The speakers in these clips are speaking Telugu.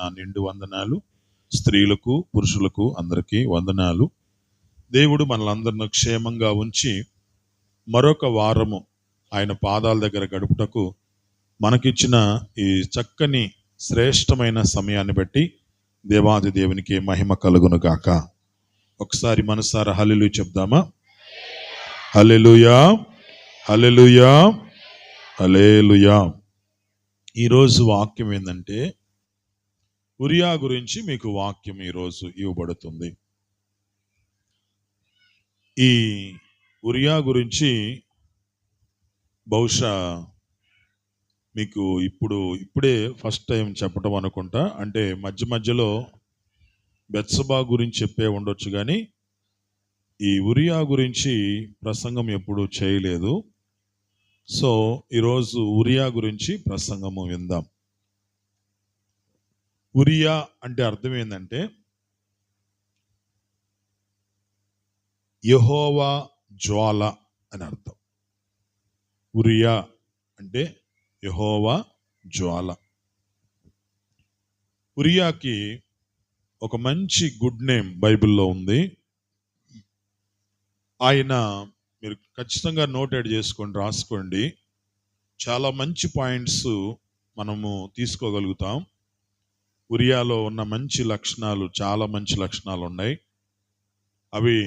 నా నిండు వందనాలు. స్త్రీలకు పురుషులకు అందరికీ వందనాలు. దేవుడు మనలందరిని క్షేమంగా ఉంచి మరొక వారము ఆయన పాదాల దగ్గర గడుపుటకు మనకిచ్చిన ఈ చక్కని శ్రేష్టమైన సమయాన్ని బట్టి దేవాది దేవునికి మహిమ కలుగును గాక. ఒకసారి మనసారా హల్లెలూయా చెప్దామా? హల్లెలూయా, హల్లెలూయా, హల్లెలూయా. ఈరోజు వాక్యం ఏంటంటే, ఉరియా గురించి మీకు వాక్యం ఈరోజు ఇవ్వబడుతుంది. ఈ ఉరియా గురించి బహుశా మీకు ఇప్పుడే ఫస్ట్ టైం చెప్పడం అనుకుంటా. అంటే మధ్య మధ్యలో బెత్సబా గురించి చెప్పే ఉండొచ్చు, కానీ ఈ ఉరియా గురించి ప్రసంగం ఎప్పుడు చేయలేదు. సో ఈరోజు ఉరియా గురించి ప్రసంగము విందాం. ఉరియా అంటే అర్థం ఏంటంటే యెహోవా జ్వాల అని అర్థం. ఉరియా అంటే యెహోవా జ్వాల. ఉరియాకి ఒక మంచి గుడ్ నేమ్ బైబిల్లో ఉంది. ఆయన మీరు ఖచ్చితంగా నోటెడ్ చేసుకోండి, రాసుకోండి. చాలా మంచి పాయింట్స్ మనము తీసుకోగలుగుతాం. ఉరియాలో ఉన్న మంచి లక్షణాలు, చాలా మంచి లక్షణాలు ఉన్నాయి. అవి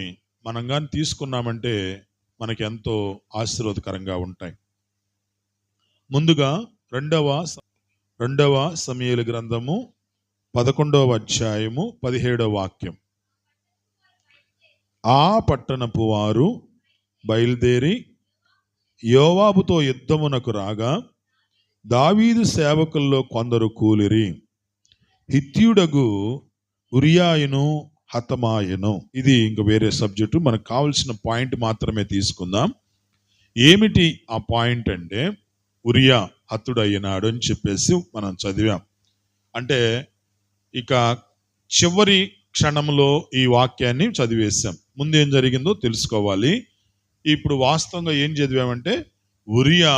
మనం కానీ తీసుకున్నామంటే మనకి ఎంతో ఆశీర్వాదకరంగా ఉంటాయి. ముందుగా రెండవ సమూయేలు గ్రంథము 11వ అధ్యాయము 17వ వాక్యం. ఆ పట్టణపు వారు బయలుదేరి యోవాబుతో యుద్ధమునకు రాగా దావీదు సేవకుల్లో కొందరు కూలిరి. హిత్యుడగు ఉరియాయును హతమాయను. ఇది ఇంక వేరే సబ్జెక్టు, మనకు కావాల్సిన పాయింట్ మాత్రమే తీసుకుందాం. ఏమిటి ఆ పాయింట్ అంటే, ఉరియా హతుడయ్యినాడు అని చెప్పేసి మనం చదివాం. అంటే ఇక చివరి క్షణంలో ఈ వాక్యాన్ని చదివేశాం. ముందు ఏం జరిగిందో తెలుసుకోవాలి. ఇప్పుడు వాస్తవంగా ఏం చదివామంటే ఉరియా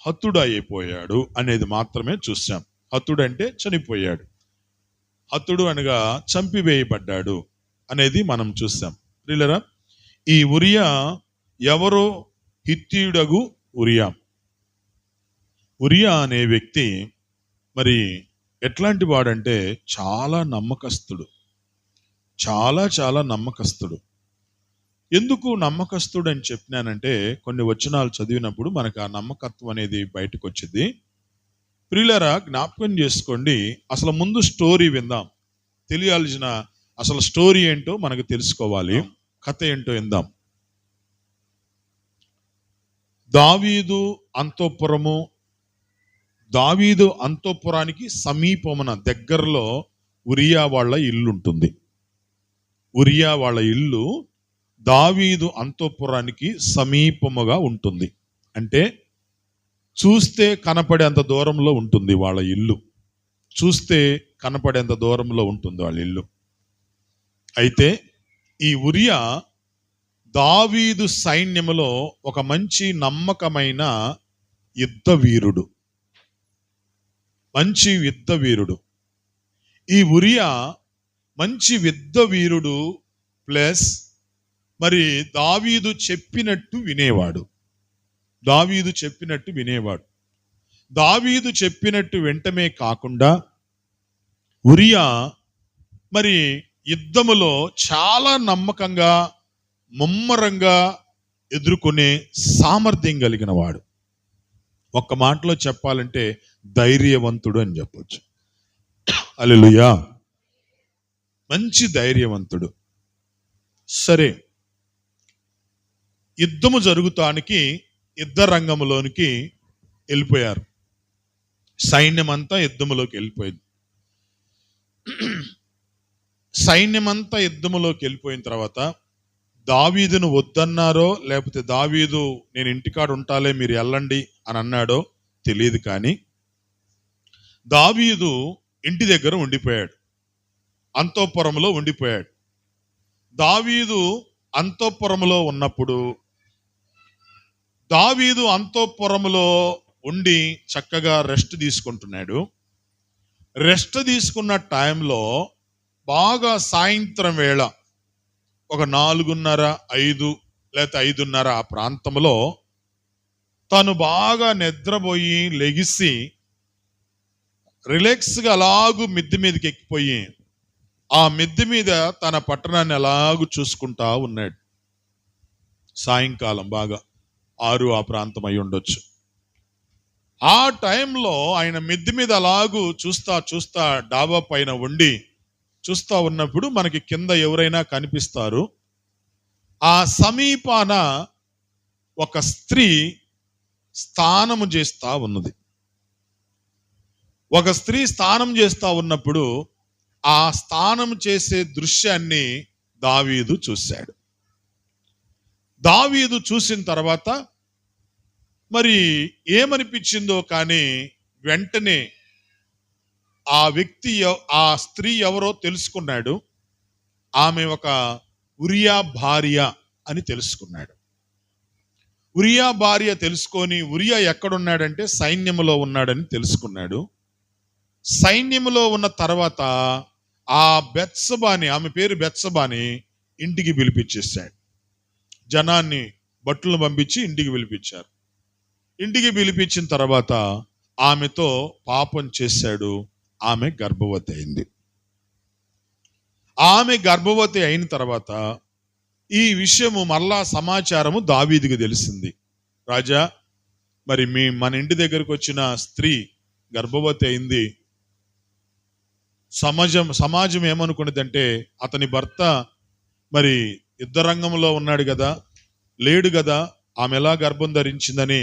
హతుడైపోయాడు అనేది మాత్రమే చూసాం. హతుడు అంటే చనిపోయాడు, హతుడు అనగా చంపివేయబడ్డాడు అనేది మనం చూసాం. ప్రియులారా, ఈ ఉరియా ఎవరో? హిత్తీయుడగు ఉరియా. ఉరియా అనే వ్యక్తి మరి ఎట్లాంటి వాడంటే చాలా నమ్మకస్తుడు, చాలా నమ్మకస్తుడు. ఎందుకు నమ్మకస్తుడు అని చెప్పినానంటే, కొన్ని వచనాలు చదివినప్పుడు మనకు ఆ నమ్మకత్వం అనేది బయటకు వచ్చింది. ప్రియులారా, జ్ఞాపకం చేసుకోండి. అసలు ముందు స్టోరీ విందాం. తెలియాల్సిన అసలు స్టోరీ ఏంటో మనకు తెలుసుకోవాలి. కథ ఏంటో విందాం. దావీదు అంతఃపురానికి సమీపమున దగ్గరలో ఉరియా వాళ్ళ ఇల్లు ఉంటుంది. ఉరియా వాళ్ళ ఇల్లు దావీదు అంతఃపురానికి సమీపముగా ఉంటుంది. అంటే చూస్తే కనపడేంత దూరంలో ఉంటుంది వాళ్ళ ఇల్లు. చూస్తే కనపడేంత దూరంలో ఉంటుంది వాళ్ళ ఇల్లు. అయితే ఈ ఉరియా దావీదు సైన్యములో ఒక మంచి నమ్మకమైన యుద్ధ వీరుడు, మంచి యుద్ధ వీరుడు. ఈ ఉరియా మంచి యుద్ధ వీరుడు ప్లస్ మరి దావీదు చెప్పినట్టు వినేవాడు. దావీదు చెప్పినట్టు వెంటనే కాకుండా ఉరియా మరి యుద్ధములో చాలా నమ్మకంగా ముమ్మరంగా ఎదుర్కొనే సామర్థ్యం కలిగిన వాడు. ఒక్క మాటలో చెప్పాలంటే ధైర్యవంతుడు అని చెప్పొచ్చు. హల్లెలూయా. మంచి ధైర్యవంతుడు. సరే, యుద్ధము జరుగుతానికి యుద్ధ రంగంలోనికి వెళ్ళిపోయారు. సైన్యమంతా యుద్ధములోకి వెళ్ళిపోయింది. సైన్యమంతా యుద్ధములోకి వెళ్ళిపోయిన తర్వాత దావీదును వద్దన్నారో లేకపోతే దావీదు నేను ఇంటికాడ ఉంటాలే మీరు వెళ్ళండి అని అన్నాడో తెలియదు, కానీ దావీదు ఇంటి దగ్గర ఉండిపోయాడు, అంతఃపురంలో ఉండిపోయాడు. దావీదు అంతఃపురంలో ఉన్నప్పుడు దావీదు అంతఃపురంలో ఉండి చక్కగా రెస్ట్ తీసుకుంటున్నాడు. రెస్ట్ తీసుకున్న టైంలో బాగా సాయంత్రం వేళ ఒక 4:30, 5 లేకపోతే 5:30 ఆ ప్రాంతంలో తను బాగా నిద్రపోయి లెగిసి రిలాక్స్గా అలాగూ మిద్దె మీదకి ఎక్కిపోయి ఆ మిద్దె మీద తన పట్టణాన్ని అలాగూ చూసుకుంటా ఉన్నాడు. సాయంకాలం బాగా 6 ఆ ప్రాంతం అయి ఉండొచ్చు. ఆ టైంలో ఆయన మిద్దె మీద అలాగూ చూస్తా డాబా పైన ఉండి చూస్తా ఉన్నప్పుడు మనకి కింద ఎవరైనా కనిపిస్తారు. ఆ సమీపాన ఒక స్త్రీ స్నానము చేస్తా ఉన్నది. ఒక స్త్రీ స్నానం చేస్తా ఉన్నప్పుడు ఆ స్నానం చేసే దృశ్యాన్ని దావీదు చూశాడు. దావీదు చూసిన తర్వాత మరి ఏమనిపించిందో కానీ వెంటనే ఆ వ్యక్తి ఆ స్త్రీ ఎవరో తెలుసుకున్నాడు. ఆమె ఒక ఉరియా భార్య అని తెలుసుకున్నాడు. ఉరియా భార్య తెలుసుకొని ఉరియా ఎక్కడున్నాడంటే సైన్యములో ఉన్నాడని తెలుసుకున్నాడు. సైన్యములో ఉన్న తర్వాత ఆ బెత్సబాని, ఆమె పేరు బెత్సబాని, ఇంటికి పిలిపించేశాడు. జనాన్ని భటులను పంపించి ఇంటికి పిలిపించారు. ఇంటికి పిలిపించిన తర్వాత ఆమెతో పాపం చేశాడు. ఆమె గర్భవతి అయింది. ఆమె గర్భవతి అయిన తర్వాత ఈ విషయము మరలా సమాచారము దావీదుకి తెలిసింది. రాజా, మరి మన ఇంటి దగ్గరకు వచ్చిన స్త్రీ గర్భవతి అయింది. సమాజం ఏమనుకున్నదంటే అతని భర్త మరి యుద్ధరంగంలో ఉన్నాడు కదా, లేడు కదా, ఆమె ఎలా గర్భం ధరించిందని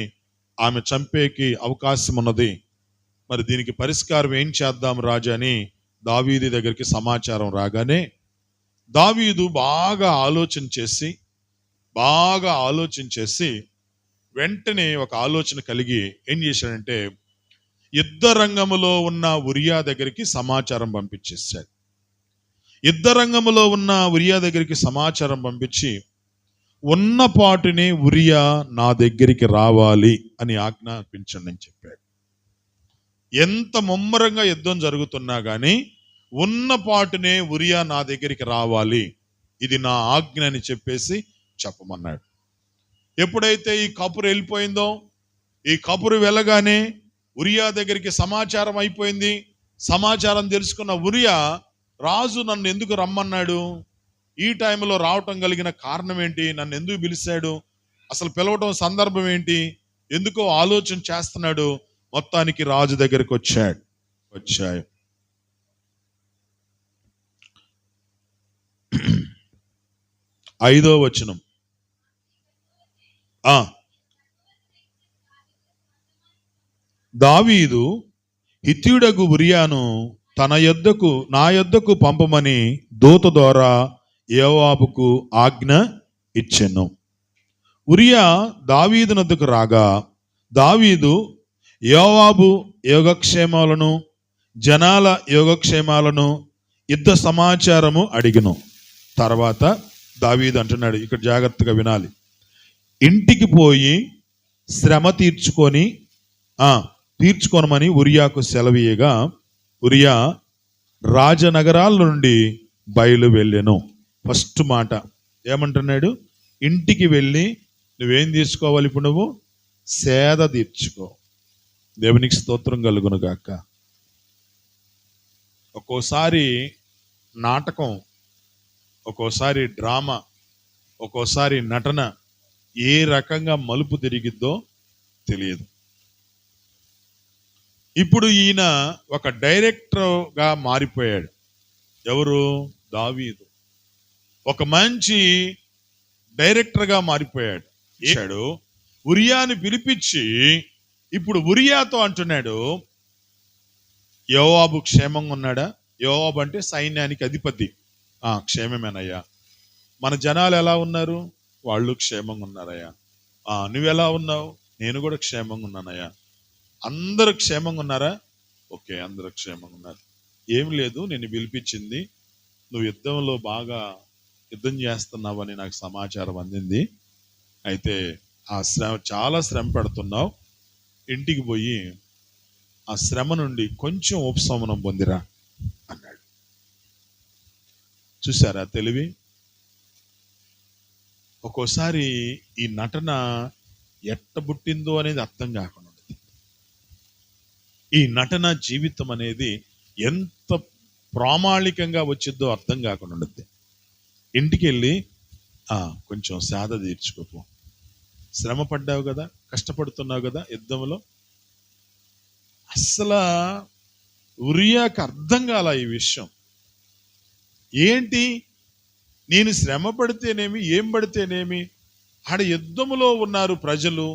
ఆమె చంపేకి అవకాశం ఉన్నది. మరి దీనికి పరిష్కారం ఏం చేద్దాం రాజా అని దావీదు దగ్గరికి సమాచారం రాగానే దావీదు బాగా ఆలోచన చేసి వెంటనే ఒక ఆలోచన కలిగి ఏం చేశాడంటే యుద్ధ రంగములో ఉన్న ఉరియా దగ్గరికి సమాచారం పంపించేశాడు. యుద్ధ రంగములో ఉన్న ఉరియా దగ్గరికి సమాచారం పంపించి ఉన్నపాటునే ఉరియా నా దగ్గరికి రావాలి అని ఆజ్ఞాపించండి అని చెప్పాడు. ఎంత ముమ్మరంగా యుద్ధం జరుగుతున్నా కానీ ఉన్నపాటునే ఉరియా నా దగ్గరికి రావాలి, ఇది నా ఆజ్ఞ అని చెప్పేసి చెప్పమన్నాడు. ఎప్పుడైతే ఈ కబురు వెళ్ళిపోయిందో, ఈ కబురు వెళ్ళగానే ఉరియా దగ్గరికి సమాచారం అయిపోయింది. సమాచారం తెలుసుకున్న ఉరియా, రాజు నన్ను ఎందుకు రమ్మన్నాడు, ఈ టైంలో రావటం కలిగిన కారణం ఏంటి, నన్ను ఎందుకు పిలిచాడు, అసలు పిలవటం సందర్భం ఏంటి, ఎందుకో ఆలోచన చేస్తున్నాడు. మొత్తానికి రాజు దగ్గరికి వచ్చాడు. 5వ వచనం. దావీదు హిత్తీయుడగు ఉరియాను నా యొద్దకు పంపమని దూత ద్వారా యోవాబుకు ఆజ్ఞ ఇచ్చెను. ఉరియా దావీదు నద్దకు రాగా దావీదు యోవాబు యోగక్షేమాలను, జనాల యోగక్షేమాలను, యుద్ధ సమాచారము అడిగను. తర్వాత దావీదు అంటున్నాడు, ఇక్కడ జాగ్రత్తగా వినాలి. ఇంటికి పోయి శ్రమ తీర్చుకొనమని ఉరియాకు సెలవీయగా ఉరియా రాజనగరాల నుండి బయలు వెళ్ళెను. ఫస్ట్ మాట ఏమంటున్నాడు, ఇంటికి వెళ్ళి నువ్వేం తీర్చుకోవాలి, ఇప్పుడు నువ్వు సేద తీర్చుకో. దేవునికి స్తోత్రం కలుగును గాక. ఒక్కోసారి నాటకం, ఒక్కోసారి డ్రామా, ఒక్కోసారి నటన ఏ రకంగా మలుపు తిరిగిద్దో తెలియదు. ఇప్పుడు ఈయన ఒక డైరెక్టర్గా మారిపోయాడు. ఎవరు? దావీదు ఒక మంచి డైరెక్టర్గా మారిపోయాడు. ఉరియాని పిలిపించి ఇప్పుడు ఉరియాతో అంటున్నాడు, యోవాబు క్షేమంగా ఉన్నాడా? యోవాబు అంటే సైన్యానికి అధిపతి. క్షేమమేనయ్యా. మన జనాలు ఎలా ఉన్నారు? వాళ్ళు క్షేమంగా ఉన్నారయ్యా. నువ్వెలా ఉన్నావు? నేను కూడా క్షేమంగా ఉన్నానయ్యా. అందరూ క్షేమంగా ఉన్నారా? ఓకే, అందరూ క్షేమంగా ఉన్నారు. ఏం లేదు, నేను పిలిపించింది, నువ్వు యుద్ధంలో బాగా యుద్ధం చేస్తున్నావని నాకు సమాచారం అందింది. అయితే చాలా శ్రమ పెడుతున్నావు. ఇంటికి పోయి ఆ శ్రమ నుండి కొంచెం ఉపశమనం పొందిరా అన్నాడు. చూసారా తెలివి? ఒక్కోసారి ఈ నటన ఎట్టబుట్టిందో అనేది అర్థం కాకుండా ఉంటుంది. ఈ నటన జీవితం అనేది ఎంత ప్రామాణికంగా వచ్చిందో అర్థం కాకుండా ఉంటుంది. ఇంటికి వెళ్ళి కొంచెం సాధ తీర్చుకోపో, శ్రమ పడ్డావు కదా, కష్టపడుతున్నావు కదా యుద్ధంలో. అసలు ఉరియాకి అర్థం కాల ఈ విషయం. ఏంటి, నేను శ్రమ పడితేనేమి ఏం పడితేనేమి, ఆడ యుద్ధములో ఉన్నారు ప్రజలు,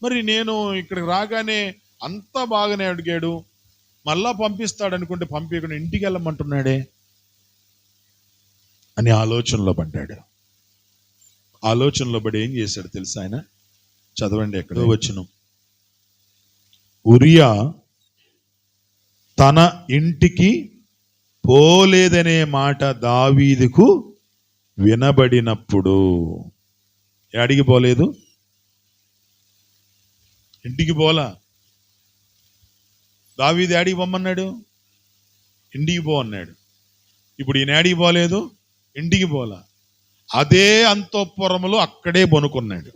మరి నేను ఇక్కడికి రాగానే అంతా బాగానే అడిగాడు, మళ్ళా పంపిస్తాడు అనుకుంటే పంపించకుండా ఇంటికి వెళ్ళమంటున్నాడే అని ఆలోచనలో పడ్డాడు. ఆలోచనలో పడి ఏం చేశాడు తెలుసా ఆయన? చదవండి, ఎక్కడో వచనం. ఉరియా తన ఇంటికి పోలేదనే మాట దావీదుకు వినబడినప్పుడు, యాడికి పోలేదు? ఇంటికి పోలా. దావీదు యాడికి పొమ్మన్నాడు? ఇంటికి పో అన్నాడు. ఇప్పుడు ఈయన యాడికి పోలేదు, ఇంటికి పోలా. అదే అంతఃపురములో అక్కడే బొనుకున్నాడు.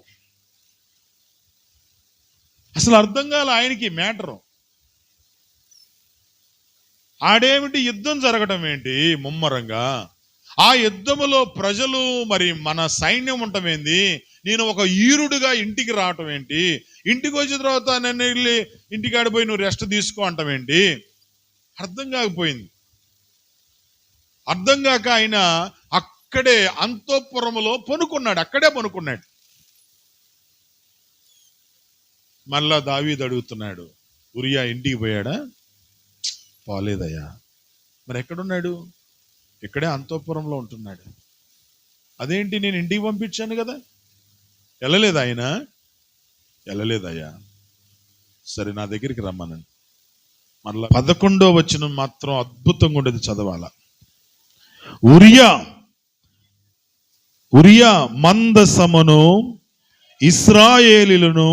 అసలు అర్థం కాల ఆయనకి మ్యాటరు. ఆడేమిటి, యుద్ధం జరగటం ఏంటి ముమ్మరంగా, ఆ యుద్ధములో ప్రజలు, మరి మన సైన్యం ఉండటం ఏంది, నేను ఒక ఈరుడుగా ఇంటికి రావటం ఏంటి, ఇంటికి వచ్చిన తర్వాత నన్ను వెళ్ళి ఇంటికాడ పోయి నువ్వు రెస్ట్ తీసుకో అంటాం ఏంటి, అర్థం కాకపోయింది. అర్థం కాక ఆయన అక్కడే అంతఃపురములో పనుకున్నాడు, అక్కడే పనుకున్నాడు. మళ్ళా దావీదు అడుగుతున్నాడు, ఉరియా ఇంటికి పోయాడా? పోలేదయ్యా. మరి ఎక్కడున్నాడు? ఇక్కడే అంతఃపురంలో ఉంటున్నాడు. అదేంటి, నేను ఇంటికి పంపించాను కదా, వెళ్ళలేదు ఆయన? వెళ్ళలేదయ్యా. సరే నా దగ్గరికి రమ్మనండి. మళ్ళా 11వ వచనం మాత్రం అద్భుతంగా ఉండేది, చదవాల. ఉరియా మందసమును ఇశ్రాయేలీయులను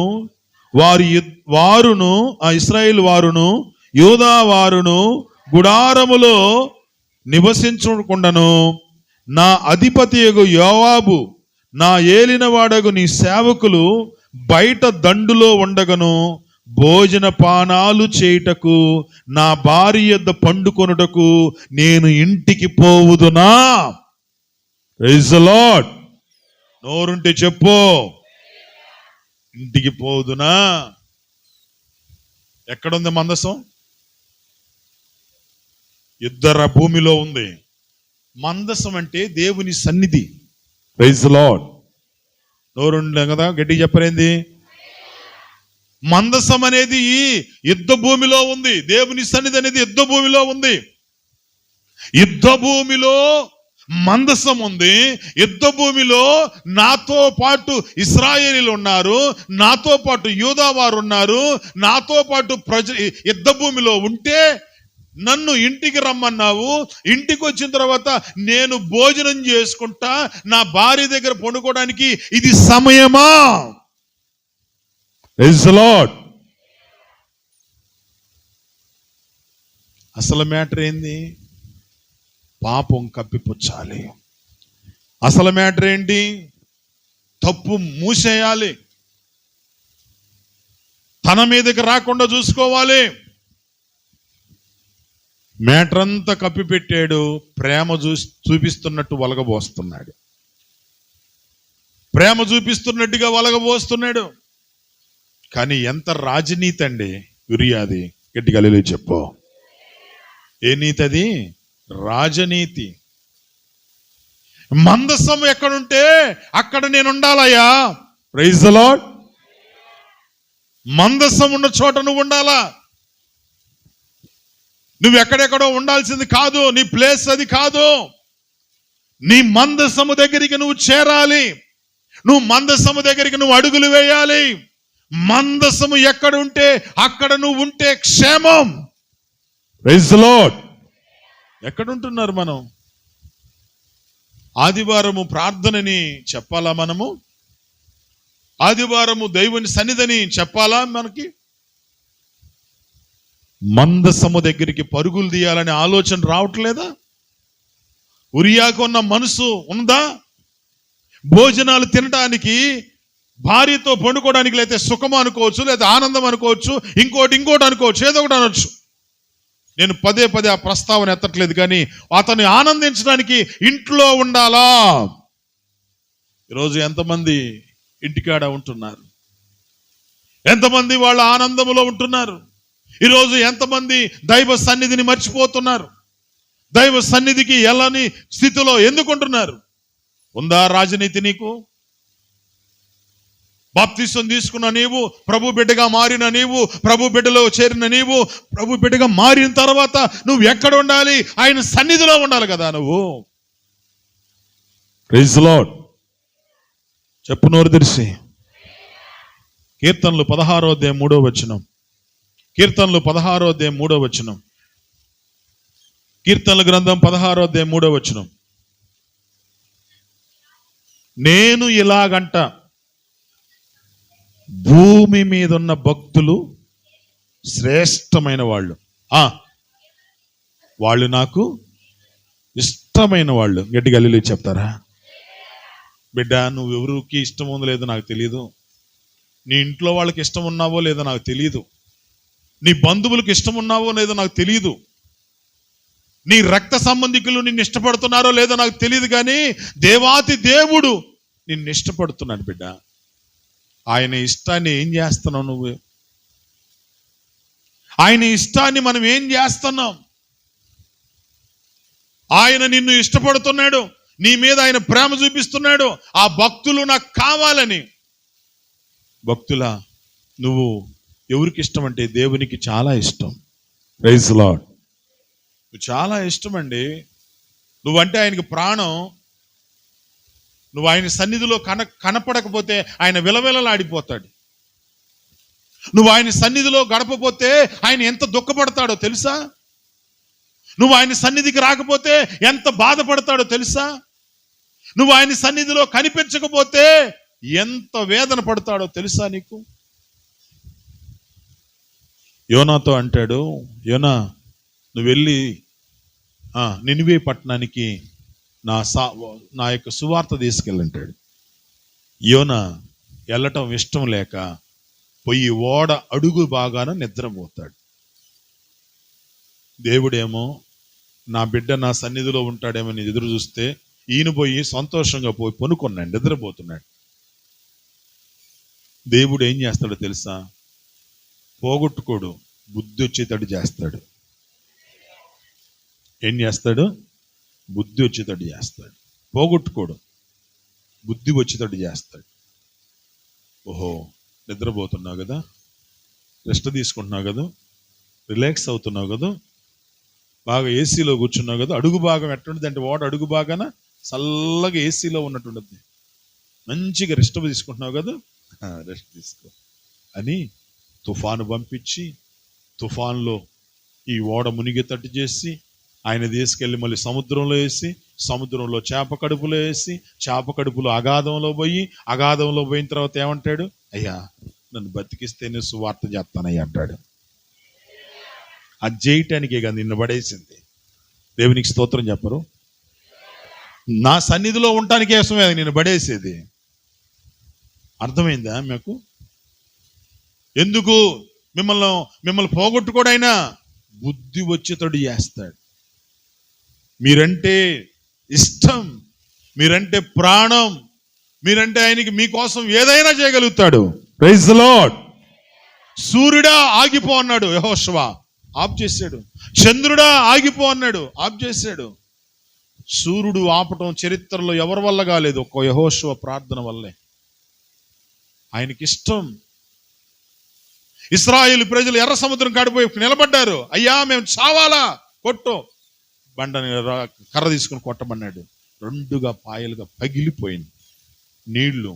వారును ఆ ఇశ్రాయేలు వారును యూదా వారును గుడారములో నివసించకుండాను, నా అధిపతియగు యోవాబు నా ఏలినవాడగు నీ సేవకులు బయట దండులో ఉండగను, భోజన పానాలు చేయుటకు నా భార్య యొద్ద పండుకొనుటకు నేను ఇంటికి పోవుదునా? Praise the Lord. నోరుంటే చెప్పు, ఇంటికి పోవుదునా? ఎక్కడుంది మందసం? యుద్ధ భూమిలో ఉంది. మందసం అంటే దేవుని సన్నిధి. Praise the lord. నోరుండే కదా, గట్టిగా చెప్పరేంది? మందసం అనేది యుద్ధ భూమిలో ఉంది. దేవుని సన్నిధి అనేది యుద్ధ భూమిలో ఉంది. యుద్ధ భూమిలో మందసం ఉంది. యుద్ధ భూమిలో నాతో పాటు ఇశ్రాయేలీలు ఉన్నారు, నాతో పాటు యూదా వారు ఉన్నారు, నాతో పాటు యుద్ధ భూమిలో ఉంటే నన్ను ఇంటికి రమ్మన్నావు. ఇంటికి వచ్చిన తర్వాత నేను భోజనం చేసుకుంటా, నా భార్య దగ్గర పండుకోవడానికి ఇది సమయమా? Praise the Lord. అసలు మ్యాటర్ ఏంది? పాపం కప్పిపుచ్చాలి. అసలు మ్యాటర్ ఏంటి? తప్పు మూసేయాలి, తన మీదకి రాకుండా చూసుకోవాలి. మ్యాటర్ అంతా కప్పిపెట్టాడు. ప్రేమ చూపిస్తున్నట్టు వలగబోస్తున్నాడు, ప్రేమ చూపిస్తున్నట్టుగా వలగబోస్తున్నాడు. కానీ ఎంత రాజనీతి అండి ఉరియాది. గట్టిగా హల్లెలూయా చెప్పు. ఏ నీతి అది? రాజనీతి. మందసం ఎక్కడుంటే అక్కడ నేను ఉండాలయ్యా. Praise the Lord. మందసం ఉన్న చోట నువ్వు ఉండాలా. నువ్వు ఎక్కడెక్కడో ఉండాల్సింది కాదు, నీ ప్లేస్ అది కాదు. నీ మందసము దగ్గరికి నువ్వు చేరాలి, నువ్వు మందసము దగ్గరికి నువ్వు అడుగులు వేయాలి. మందసము ఎక్కడ ఉంటే అక్కడ నువ్వు ఉంటే క్షేమం. Praise the lord. ఎక్కడుంటున్నారు మనం? ఆదివారము ప్రార్థనని చెప్పాలా మనము? ఆదివారము దేవుని సన్నిధిని చెప్పాలా మనకి? మందసము దగ్గరికి పరుగులు తీయాలనే ఆలోచన రావట్లేదా? ఉరియాకు ఉన్న మనసు ఉందా? భోజనాలు తినడానికి, భార్యతో పండుకోవడానికి, లేకపోతే సుఖం అనుకోవచ్చు, లేదా ఆనందం అనుకోవచ్చు, ఇంకోటి అనుకోవచ్చు, ఏదో ఒకటి అనొచ్చు. నేను పదే ఆ ప్రస్తావన ఎత్తట్లేదు, కానీ అతన్ని ఆనందించడానికి ఇంట్లో ఉండాలా? ఈరోజు ఎంతమంది ఇంటికాడ ఉంటున్నారు? ఎంతమంది వాళ్ళ ఆనందంలో ఉంటున్నారు? ఈరోజు ఎంతమంది దైవ సన్నిధిని మర్చిపోతున్నారు? దైవ సన్నిధికి వెళ్ళని స్థితిలో ఎందుకుంటున్నారు? ఉందా రాజనీతి నీకు? బాప్తిసం తీసుకున్న నీవు, ప్రభు బిడ్డగా మారిన నీవు, ప్రభు బిడ్డలో చేరిన నీవు, ప్రభు బిడ్డగా మారిన తర్వాత నువ్వు ఎక్కడ ఉండాలి? ఆయన సన్నిధిలో ఉండాలి కదా నువ్వు. Praise the lord. చెప్పు నోరు తెరిచి. కీర్తనలు 16వ అధ్యాయం 3వ వచనం. కీర్తనలు 16వ అధ్యాయం 3వ వచనం. కీర్తనల గ్రంథం 16వ అధ్యాయం 3వ వచనం. నేను ఇలాగంట, భూమి మీద ఉన్న భక్తులు శ్రేష్టమైన వాళ్ళు, వాళ్ళు నాకు ఇష్టమైన వాళ్ళు. గట్టిగా హల్లెలూయా చెప్తారా? బిడ్డ, నువ్వు ఎవరికి ఇష్టం ఉందో లేదో నాకు తెలియదు. నీ ఇంట్లో వాళ్ళకి ఇష్టం ఉన్నావో లేదో నాకు తెలియదు. నీ బంధువులకు ఇష్టం ఉన్నావో లేదో నాకు తెలియదు. నీ రక్త సంబంధికులు నిన్ను ఇష్టపడుతున్నారో లేదో నాకు తెలియదు, కానీ దేవాతి దేవుడు నిన్ను ఇష్టపడుతున్నాడు బిడ్డ. ఆయన ఇష్టాన్ని ఏం చేస్తున్నావు నువ్వు? ఆయన ఇష్టాన్ని మనం ఏం చేస్తున్నాం? ఆయన నిన్ను ఇష్టపడుతున్నాడు, నీ మీద ఆయన ప్రేమ చూపిస్తున్నాడు. ఆ భక్తులు నాకు కావాలని. భక్తులా, నువ్వు ఎవరికి ఇష్టం అంటే దేవునికి చాలా ఇష్టం. Praise the lord. నువ్వు చాలా ఇష్టం అండి. నువ్వంటే ఆయనకి ప్రాణం. నువ్వు ఆయన సన్నిధిలో కనపడకపోతే ఆయన విలవిలలాడిపోతాడు. నువ్వు ఆయన సన్నిధిలో గడపపోతే ఆయన ఎంత దుఃఖపడతాడో తెలుసా? నువ్వు ఆయన సన్నిధికి రాకపోతే ఎంత బాధపడతాడో తెలుసా? నువ్వు ఆయన సన్నిధిలో కనిపించకపోతే ఎంత వేదన పడతాడో తెలుసా నీకు? యోనాతో అంటాడు, యోనా, నువ్వు వెళ్ళి నినివే పట్టణానికి నా యొక్క సువార్త తీసుకెళ్ళంటాడు. యోనా వెళ్ళటం ఇష్టం లేక పోయి ఓడ అడుగు బాగాన నిద్రపోతాడు. దేవుడేమో నా బిడ్డ నా సన్నిధిలో ఉంటాడేమో నీ ఎదురు చూస్తే ఈయన పోయి సంతోషంగా పోయి పనుకున్నాడు, నిద్రపోతున్నాడు. దేవుడు ఏం చేస్తాడో తెలుసా? పోగొట్టుకోడు, బుద్ధి వచ్చేటట్టు చేస్తాడు. ఏం చేస్తాడు? బుద్ధి వచ్చేటట్టు చేస్తాడు. పోగొట్టుకోడు, బుద్ధి వచ్చేటట్టు చేస్తాడు. ఓహో, నిద్రపోతున్నావు కదా, రెస్ట్ తీసుకుంటున్నావు కదా, రిలాక్స్ అవుతున్నావు కదా, బాగా ఏసీలో కూర్చున్నావు కదా, అడుగు భాగం ఎట్టుంటుంది అంటే ఓడ అడుగు భాగాన చల్లగా ఏసీలో ఉన్నట్టుంటుంది. మంచిగా రెస్ట్ తీసుకుంటున్నావు కదా, రెస్ట్ తీసుకో అని తుఫాను పంపించి, తుఫాన్లో ఈ ఓడ మునిగేటట్టు చేసి ఆయన తీసుకెళ్ళి మళ్ళీ సముద్రంలో వేసి, సముద్రంలో చేప కడుపులో వేసి, చేప కడుపులో అగాధంలో పోయి, అగాధంలో పోయిన తర్వాత ఏమంటాడు? అయ్యా, నన్ను బతికిస్తేనే సువార్త చేస్తానయ్యా అంటాడు. అది చేయటానికే కదా నిన్ను పడేసింది. దేవునికి స్తోత్రం చెప్పరు? నా సన్నిధిలో ఉండటానికే కోసమే నిన్ను పడేసేది. అర్థమైందా మీకు? ఎందుకు మిమ్మల్ని పోగొట్టుకోడైనా బుద్ధి వచ్చేటట్టు చేస్తాడు. మీరంటే ఇష్టం, మీరంటే ప్రాణం, మీరంటే ఆయనకి మీకోసం ఏదైనా చేయగలుగుతాడు. Praise the Lord. సూర్యుడా ఆగిపో అన్నాడు యెహోషువ, ఆఫ్ చేశాడు. చంద్రుడా ఆగిపో అన్నాడు, ఆఫ్ చేశాడు. సూర్యుడు ఆపటం చరిత్రలో ఎవరి వల్ల కాలేదు, ఒక్క యెహోషువ ప్రార్థన వల్లే. ఆయనకి ఇష్టం. ఇశ్రాయేలు ప్రజలు ఎర్ర సముద్రం కాడిపోయి నిలబడ్డారు. అయ్యా, మేము చావాలా, కొట్టు. బండని కర్ర తీసుకుని కొట్టమన్నాడు. రెండుగా పాయలుగా పగిలిపోయింది. నీళ్లు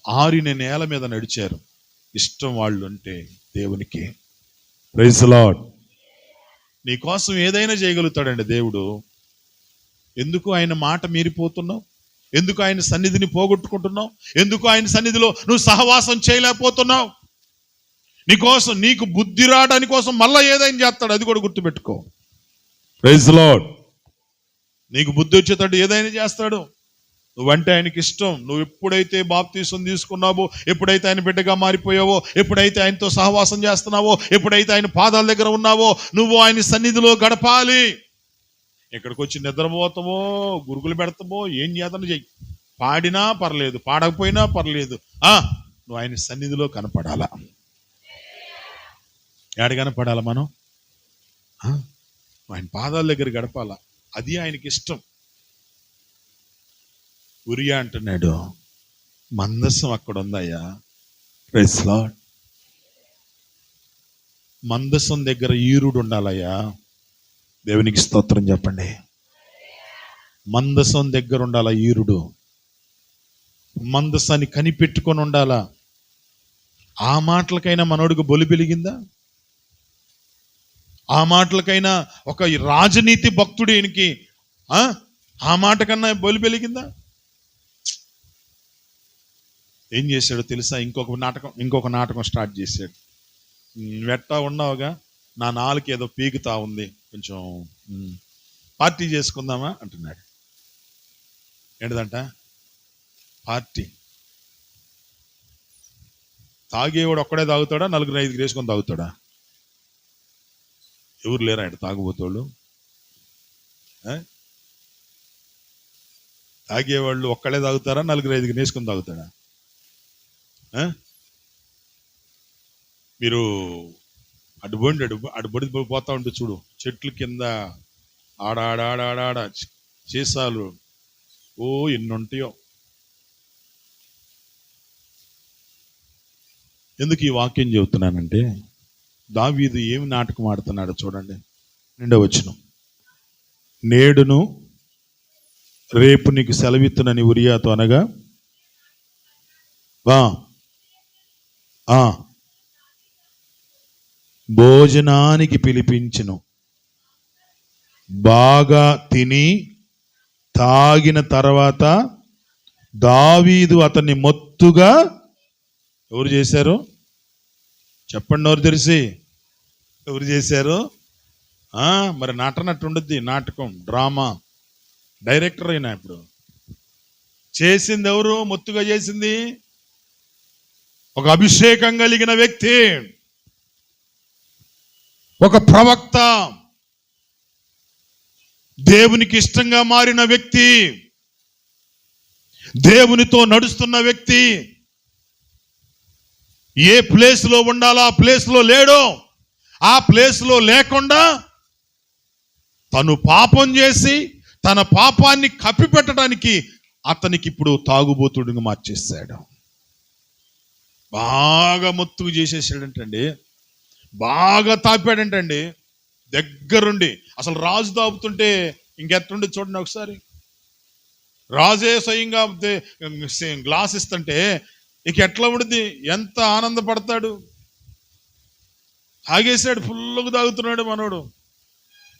ఆరిన నేల మీద నడిచారు. ఇష్టం వాళ్ళు అంటే దేవునికి. Praise the lord. నీ కోసం ఏదైనా చేయగలుగుతాడండి దేవుడు. ఎందుకు ఆయన మాట మీరిపోతున్నావు? ఎందుకు ఆయన సన్నిధిని పోగొట్టుకుంటున్నావు? ఎందుకు ఆయన సన్నిధిలో నువ్వు సహవాసం చేయలేకపోతున్నావు? నీకోసం, నీకు బుద్ధి రావడానికి కోసం మళ్ళీ ఏదైనా చేస్తాడు, అది కూడా గుర్తుపెట్టుకో. Praise lord. నీకు బుద్ధి వచ్చేటట్టు ఏదైనా చేస్తాడు. నువ్వంటే ఆయనకి ఇష్టం. నువ్వు ఎప్పుడైతే బాప్తీసం తీసుకున్నావో, ఎప్పుడైతే ఆయన బిడ్డగా మారిపోయావో, ఎప్పుడైతే ఆయనతో సహవాసం చేస్తున్నావో, ఎప్పుడైతే ఆయన పాదాల దగ్గర ఉన్నావో, నువ్వు ఆయన సన్నిధిలో గడపాలి. ఇక్కడికి వచ్చి నిద్రపోతామో, గురుగులు పెడతామో, ఏం చేతను చెయ్యి. పాడినా పర్లేదు, పాడకపోయినా పర్లేదు, నువ్వు ఆయన సన్నిధిలో కనపడాలా. ఏడ కనపడాలా మనం? ఆయన పాదాల దగ్గర గడపాలా. అది ఆయనకి ఇష్టం. ఉరియా అంటున్నాడు, మందసం అక్కడ ఉందయ్యా. Praise lord. మందసం దగ్గర ఈరుడు ఉండాలయ్యా. దేవునికి స్తోత్రం చెప్పండి. మందసం దగ్గర ఉండాలా ఈరుడు. మందసాన్ని కనిపెట్టుకొని ఉండాలా. ఆ మాటలకైనా మనోడికి బొలి వెలిగిందా? ఆ మాటలకైనా ఒక రాజనీతి భక్తుడు ఈయనకి ఆ మాట కన్నా బొలి వెలిగిందా? ఏం చేశాడో తెలుసా? ఇంకొక నాటకం స్టార్ట్ చేశాడు. వెట్టా ఉన్నావుగా, నా నాలుగు ఏదో పీకుతా ఉంది, కొంచెం పార్టీ చేసుకుందామా అంటున్నాడు. ఏంటిదంట? పార్టీ. తాగేవాడు ఒక్కడే తాగుతాడా? 4-5 వేసుకొని తాగుతాడా? ఎవరు లేరా ఆయన తాగుబోతోళ్ళు? తాగేవాళ్ళు ఒక్కడే తాగుతారా? 4-5 వేసుకొని తాగుతాడా? మీరు అడుబడి పోతా ఉంటే చూడు, చెట్ల కింద ఆడాడాడాడా చేసాలు ఎన్ని ఉంటాయో. ఎందుకు ఈ వాక్యం చెబుతున్నానంటే, దావీదు ఏమి నాటకం ఆడుతున్నాడో చూడండి. 2వ వచనం. నేడును రేపు నీకు సెలవిత్తునని ఉరియాతో అనగా, భోజనానికి పిలిపించును. బాగా తిని తాగిన తర్వాత దావీదు అతన్ని మొత్తుగా ఎవరు చేశారు చెప్పండి? నోరు తెరిసి ఎవరు చేశారు? మరి నటనట్టు ఉండద్ది. నాటకం, డ్రామా డైరెక్టర్ అయినా ఇప్పుడు చేసింది ఎవరు? మొత్తుగా చేసింది ఒక అభిషేకం కలిగిన వ్యక్తి, ఒక ప్రవక్త, దేవునికి ఇష్టంగా మారిన వ్యక్తి, దేవునితో నడుస్తున్న వ్యక్తి. ఏ ప్లేస్లో ఉండాలో ఆ ప్లేస్లో లేడో, ఆ ప్లేస్లో లేకుండా తను పాపం చేసి తన పాపాన్ని కప్పిపెట్టడానికి అతనికి ఇప్పుడు తాగుబోతుడిగా మార్చేశాడు. బాగా మొత్తుకు చేసేసాడంటండి, బాగా తాపాడంటండి దగ్గరుండి. అసలు రాజు తాపుతుంటే ఇంకెట్టుండి చూడండి ఒకసారి. రాజే స్వయంగా గ్లాస్ ఇస్తుంటే ఇక ఎట్లా ఉండిద్ది? ఎంత ఆనందపడతాడు. తాగేసాడు, ఫుల్లుగా తాగుతున్నాడు మనోడు,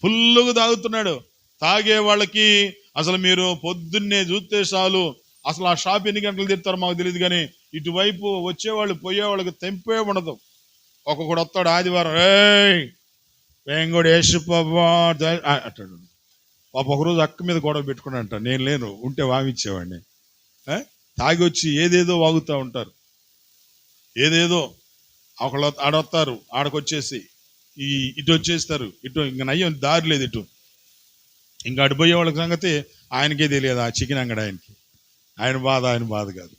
ఫుల్లుగా తాగుతున్నాడు. తాగే వాళ్ళకి అసలు మీరు పొద్దున్నే చూస్తే చాలు, అసలు ఆ షాప్ ఎన్ని గంటలు తిడతారో మాకు తెలియదు, కానీ ఇటువైపు వచ్చేవాళ్ళు పోయేవాళ్ళకి తెంపే ఉండదు. ఒక్కొక్కడు వస్తాడు ఆదివారం, వేంగోడు అంటాడు. ఒకరోజు అక్క మీద గొడవ పెట్టుకుని అంట, నేను లేను, ఉంటే వామిచ్చేవాడిని. తాగి వచ్చి ఏదేదో వాగుతూ ఉంటారు, ఏదేదో. ఒకళ్ళు ఆడొస్తారు, ఆడకొచ్చేసి ఇటు వచ్చేస్తారు, ఇటు ఇంక నయ్యం దారి లేదు, ఇటు ఇంకా అడిపోయే వాళ్ళ సంగతి ఆయనకే తెలియదు. ఆ చికెన్ అంగడి ఆయనకి, ఆయన బాధ కాదు.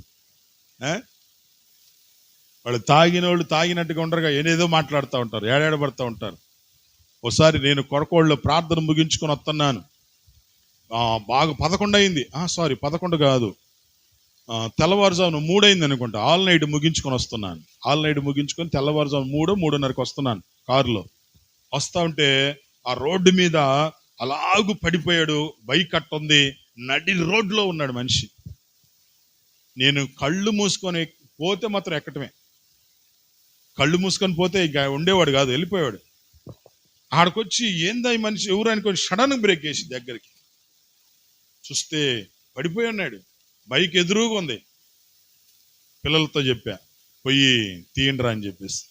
వాళ్ళు తాగిన వాళ్ళు తాగినట్టుగా ఉండరుగా, ఏదేదో మాట్లాడుతూ ఉంటారు, ఏడాడబడుతూ ఉంటారు. ఒకసారి నేను కొరకోళ్ళలో ప్రార్థన ముగించుకొని వస్తున్నాను, బాగా 11 అయింది, 11 కాదు, తెల్లవారుజామున 3 అయింది అనుకుంటా. ఆల్ నైట్ ముగించుకొని వస్తున్నాను. ఆల్ నైట్ ముగించుకొని తెల్లవారుజామున 3-3:30కి వస్తున్నాను కారులో. వస్తా ఉంటే ఆ రోడ్డు మీద అలాగూ పడిపోయాడు, బైక్ కట్టుంది, నడి రోడ్లో ఉన్నాడు మనిషి. నేను కళ్ళు మూసుకొని పోతే మాత్రం ఎక్కటమే, కళ్ళు మూసుకొని పోతే ఇక ఉండేవాడు కాదు, వెళ్ళిపోయాడు. ఆడకొచ్చి ఏందా ఈ మనిషి ఎవరు అనుకోని సడన్ బ్రేక్ వేసి దగ్గరికి చూస్తే పడిపోయి ఉన్నాడు. బైక్ ఎదురుగా ఉంది. పిల్లలతో చెప్పా, పోయి తీయండిరా అని చెప్పేసి.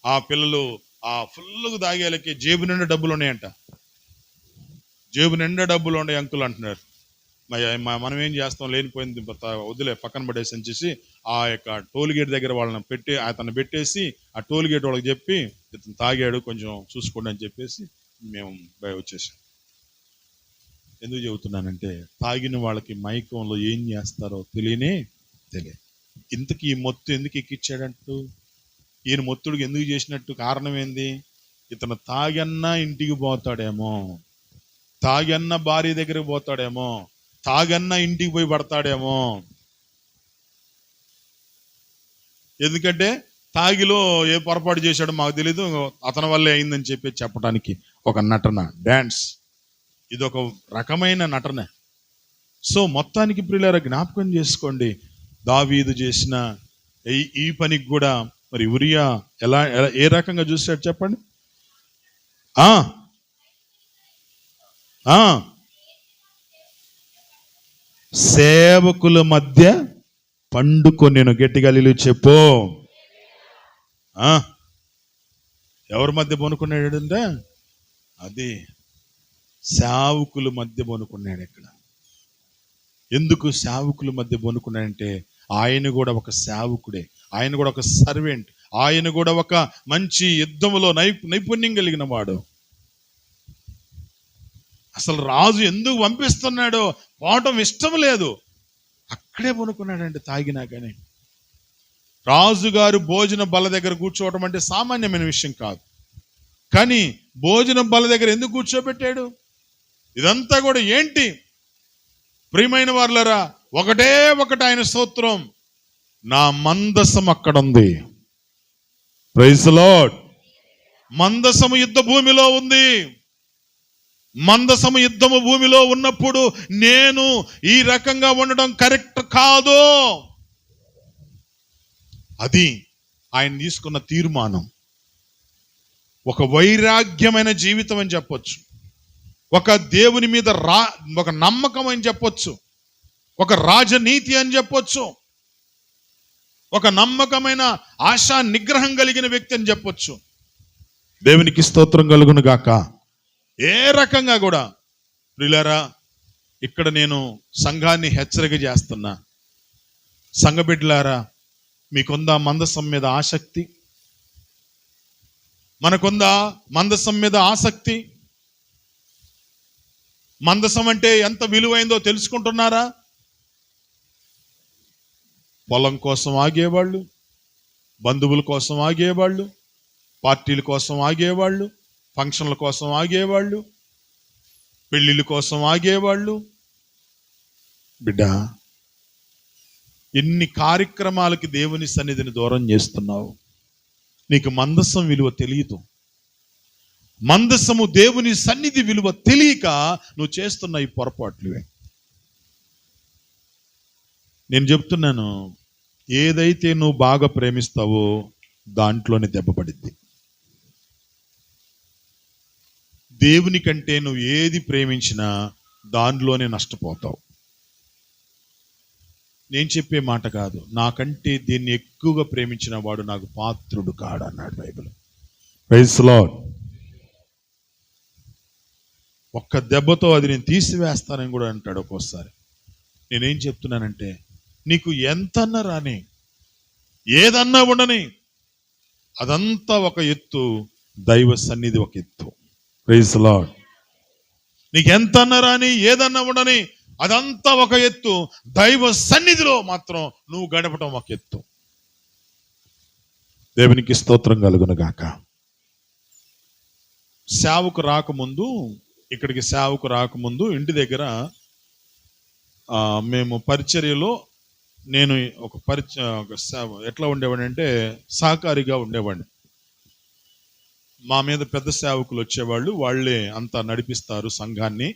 ఆ పిల్లలు ఆ ఫుల్గా తాగేలకి జేబు నిండా డబ్బులు ఉన్నాయంట. జేబు నిండా డబ్బులు ఉన్నాయి అంకుల్ అంటున్నారు. మనం ఏం చేస్తాం, లేనిపోయింది వదిలే పక్కన పడేసి అని చేసి ఆ యొక్క టోల్ గేట్ దగ్గర వాళ్ళని అతను పెట్టేసి ఆ టోల్ గేట్ వాళ్ళకి చెప్పి ఇతను తాగాడు కొంచెం చూసుకోండి అని చెప్పేసి మేము వచ్చేసాం. ఎందుకు చెబుతున్నానంటే తాగిన వాళ్ళకి మైకంలో ఏం చేస్తారో తెలియదు. ఇంతకీ ఈ మొత్తు ఎందుకు ఎక్కిచ్చాడంటూ, ఈయన మొత్తుడికి ఎందుకు చేసినట్టు కారణం ఏంది? ఇతను తాగన్నా ఇంటికి పోతాడేమో, తాగన్న భార్య దగ్గరికి పోతాడేమో, తాగన్న ఇంటికి పోయి పడతాడేమో. ఎందుకంటే తాగిలో ఏ పొరపాటు చేశాడో మాకు తెలీదు, అతని వల్లే అయిందని చెప్పి చెప్పడానికి ఒక నటన, డాన్స్, ఇది ఒక రకమైన నటన. సో మొత్తానికి ప్రియులారా జ్ఞాపకం చేసుకోండి, దావీదు చేసిన ఈ పనికి కూడా మరి ఉరియా ఎలా ఏ రకంగా చూశాడు చెప్పండి. సేవకుల మధ్య పండుకొనెను. గట్టిగా చెప్పు. ఎవరి మధ్య పనుకున్నాడంటే అది సేవకుల మధ్య పనుకున్నాడు. ఇక్కడ ఎందుకు సేవకుల మధ్య పనుకున్నాడంటే ఆయన కూడా ఒక సేవకుడే, ఆయన కూడా ఒక సర్వెంట్, ఆయన కూడా ఒక మంచి యుద్ధంలో నైపుణ్యం కలిగిన వాడు. అసలు రాజు ఎందుకు పంపిస్తున్నాడో పోవటం ఇష్టం లేదు, అక్కడే పనుకున్నాడంటే తాగినా కానీ. రాజుగారు భోజన బల్ల దగ్గర కూర్చోవటం అంటే సామాన్యమైన విషయం కాదు, కానీ భోజన బల్ల దగ్గర ఎందుకు కూర్చోబెట్టాడు? ఇదంతా కూడా ఏంటి ప్రియమైన వారులారా, ఒకటే ఒకటి ఆయన స్తోత్రం, నా మందసం అక్కడ ఉంది. Praise the lord. మందసము యుద్ధ భూమిలో ఉంది. మందసము యుద్ధము భూమిలో ఉన్నప్పుడు నేను ఈ రకంగా ఉండడం కరెక్ట్ కాదు. అది ఆయన తీసుకున్న తీర్మానం. ఒక వైరాగ్యమైన జీవితం అని చెప్పొచ్చు, ఒక దేవుని మీద ఒక నమ్మకం అని చెప్పొచ్చు, ఒక రాజనీతి అని చెప్పొచ్చు, ఒక నమ్మకమైన ఆశా నిగ్రహం కలిగిన వ్యక్తి అని చెప్పొచ్చు. దేవునికి స్తోత్రం కలుగును గాక. ఏ రకంగా కూడా ప్రియులారా, ఇక్కడ నేను సంఘాన్ని హెచ్చరిక చేస్తున్నా. సంఘ బిడ్డలారా, మీకుందా మందసం మీద ఆసక్తి? మనకుందా మందసం మీద ఆసక్తి? మందసం అంటే ఎంత విలువైందో తెలుసుకుంటున్నారా? పొలం కోసం ఆగేవాళ్ళు, బంధువుల కోసం ఆగేవాళ్ళు, పార్టీల కోసం ఆగేవాళ్ళు, ఫంక్షన్ల కోసం ఆగేవాళ్ళు, పెళ్ళిళ్ళ కోసం ఆగేవాళ్ళు. బిడ్డ, ఎన్ని కార్యక్రమాలకి దేవుని సన్నిధిని దూరం చేస్తున్నావు. నీకు మందసం విలువ తెలియదు. మందసము దేవుని సన్నిధి విలువ తెలియక నువ్వు చేస్తున్న ఈ పొరపాట్లువే. నేను చెప్తున్నాను, ఏదైతే నువ్వు బాగా ప్రేమిస్తావో దాంట్లోనే దెబ్బపడిద్ది. దేవుని కంటే నువ్వు ఏది ప్రేమించినా దానిలోనే నష్టపోతావు. నేను చెప్పే మాట కాదు, నాకంటే దీన్ని ఎక్కువగా ప్రేమించిన వాడు నాకు పాత్రుడు కాడు అన్నాడు బైబిల్. Praise the lord. ఒక్క దెబ్బతో అది నేను తీసివేస్తానని కూడా అంటాడు ఒక్కోసారి. నేనేం చెప్తున్నానంటే, నీకు ఎంతన్నా రాని, ఏదన్నా ఉండని, అదంతా ఒక ఎత్తు, దైవ సన్నిధి ఒక ఎత్తు. Praise the lord. నీకు ఎంతన్నా రాని, ఏదన్నా ఉండని, అదంతా ఒక ఎత్తు, దైవ సన్నిధిలో మాత్రం నువ్వు గడపటం ఒక ఎత్తు. దేవునికి స్తోత్రం కలుగును గాక. సేవకు రాకముందు, ఇక్కడికి సేవకు రాకముందు ఇంటి దగ్గర మేము పరిచర్యలో నేను ఒక ఎట్లా ఉండేవాడిని అంటే సహకారిగా ఉండేవాడిని. మా మీద పెద్ద సేవకులు వచ్చేవాళ్ళు, వాళ్ళే అంతా నడిపిస్తారు సంఘాన్ని,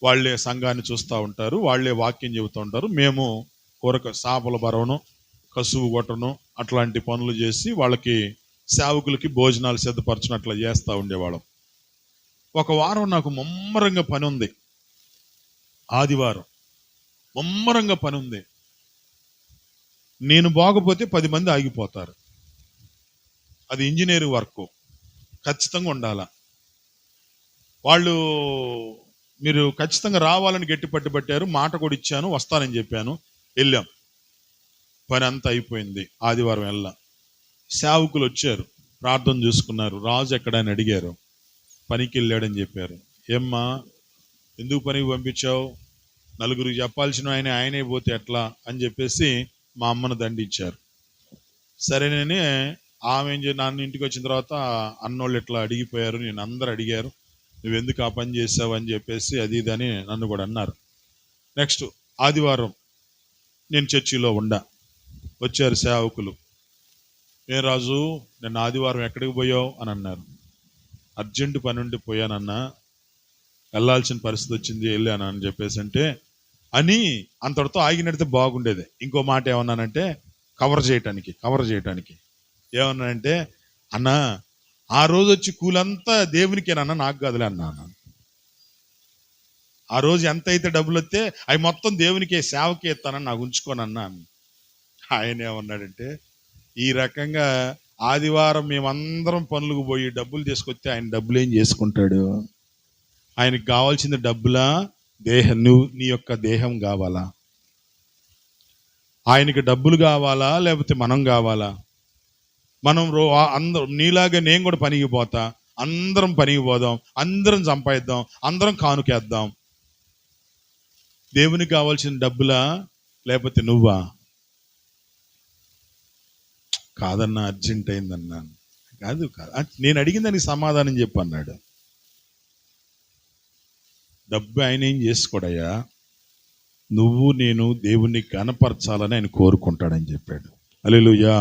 వాళ్ళే సంఘాన్ని చూస్తూ ఉంటారు, వాళ్ళే వాక్యం చెబుతూ ఉంటారు. మేము సాపల బరవను, కసువు కొట్టను, అట్లాంటి పనులు చేసి వాళ్ళకి సేవకులకి భోజనాలు సిద్ధపరచినట్లు చేస్తూ ఉండేవాళ్ళం. ఒక వారం నాకు ముమ్మరంగా పని ఉంది, ఆదివారం ముమ్మరంగా పని ఉంది. నేను బాగపోతే 10 మంది ఆగిపోతారు. అది ఇంజనీరింగ్ వర్క్, ఖచ్చితంగా ఉండాల. వాళ్ళు మీరు ఖచ్చితంగా రావాలని గట్టి పట్టుబట్టారు. మాట కూడా ఇచ్చాను, వస్తానని చెప్పాను. వెళ్ళాం. పని అంతా అయిపోయింది. ఆదివారం వెళ్ళా. సేవకులు వచ్చారు, ప్రార్థన చూసుకున్నారు. రాజు ఎక్కడని అడిగారు. పనికి వెళ్ళాడని చెప్పారు. ఏమ్మా ఎందుకు పనికి పంపించావు? నలుగురికి చెప్పాల్సిన ఆయనే పోతే ఎట్లా అని చెప్పేసి మా అమ్మను దండించారు. సరేనని ఆమె నన్ను ఇంటికి వచ్చిన తర్వాత అన్నోళ్ళు ఇట్లా అడిగిపోయారు, నేను అందరు అడిగారు, నువ్వెందుకు ఆ పని చేసావు అని చెప్పేసి అది ఇదని నన్ను కూడా అన్నారు. నెక్స్ట్ ఆదివారం నేను చర్చిలో ఉండా. వచ్చారు సేవకులు. ఏ రాజు నిన్న ఆదివారం ఎక్కడికి పోయావు అని అన్నారు. అర్జెంటు పని ఉండి పోయానన్నా, వెళ్ళాల్సిన పరిస్థితి వచ్చింది, వెళ్ళాను అని చెప్పేసి అంటే అని అంతటితో ఆగినడితే బాగుండేది. ఇంకో మాట ఏమన్నానంటే కవర్ చేయటానికి ఏమన్నానంటే, అన్న ఆ రోజు వచ్చి కూలంతా దేవునికేనన్నా, నాకు కాదులే అన్నాను. ఆ రోజు ఎంత అయితే డబ్బులు వస్తే అవి మొత్తం దేవునికే, సేవకే ఇస్తానని నాకు ఉంచుకోనన్నా. ఆయన ఏమన్నాడంటే, ఈ రకంగా ఆదివారం మేమందరం పనులకు పోయి డబ్బులు తీసుకొస్తే ఆయన డబ్బులు ఏం చేసుకుంటాడు? ఆయనకు కావాల్సింది డబ్బులా, నువ్వు నీ యొక్క దేహం కావాలా? ఆయనకి డబ్బులు కావాలా లేకపోతే మనం కావాలా? మనం అందరం నీలాగా నేను కూడా పనికి పోతా, అందరం పనికి పోదాం, అందరం సంపాదిద్దాం, అందరం కానుకేద్దాం. దేవునికి కావాల్సిన డబ్బులా లేకపోతే నువ్వా? కాదన్నా, అర్జెంట్ అయిందన్నాను. కాదు నేను అడిగిన దానికి సమాధానం చెప్పు అన్నాడు. డబ్బు ఆయన ఏం చేసుకోడయ్యా, నువ్వు నేను దేవుణ్ణి కనపరచాలని ఆయన కోరుకుంటాడని చెప్పాడు. హల్లెలూయా.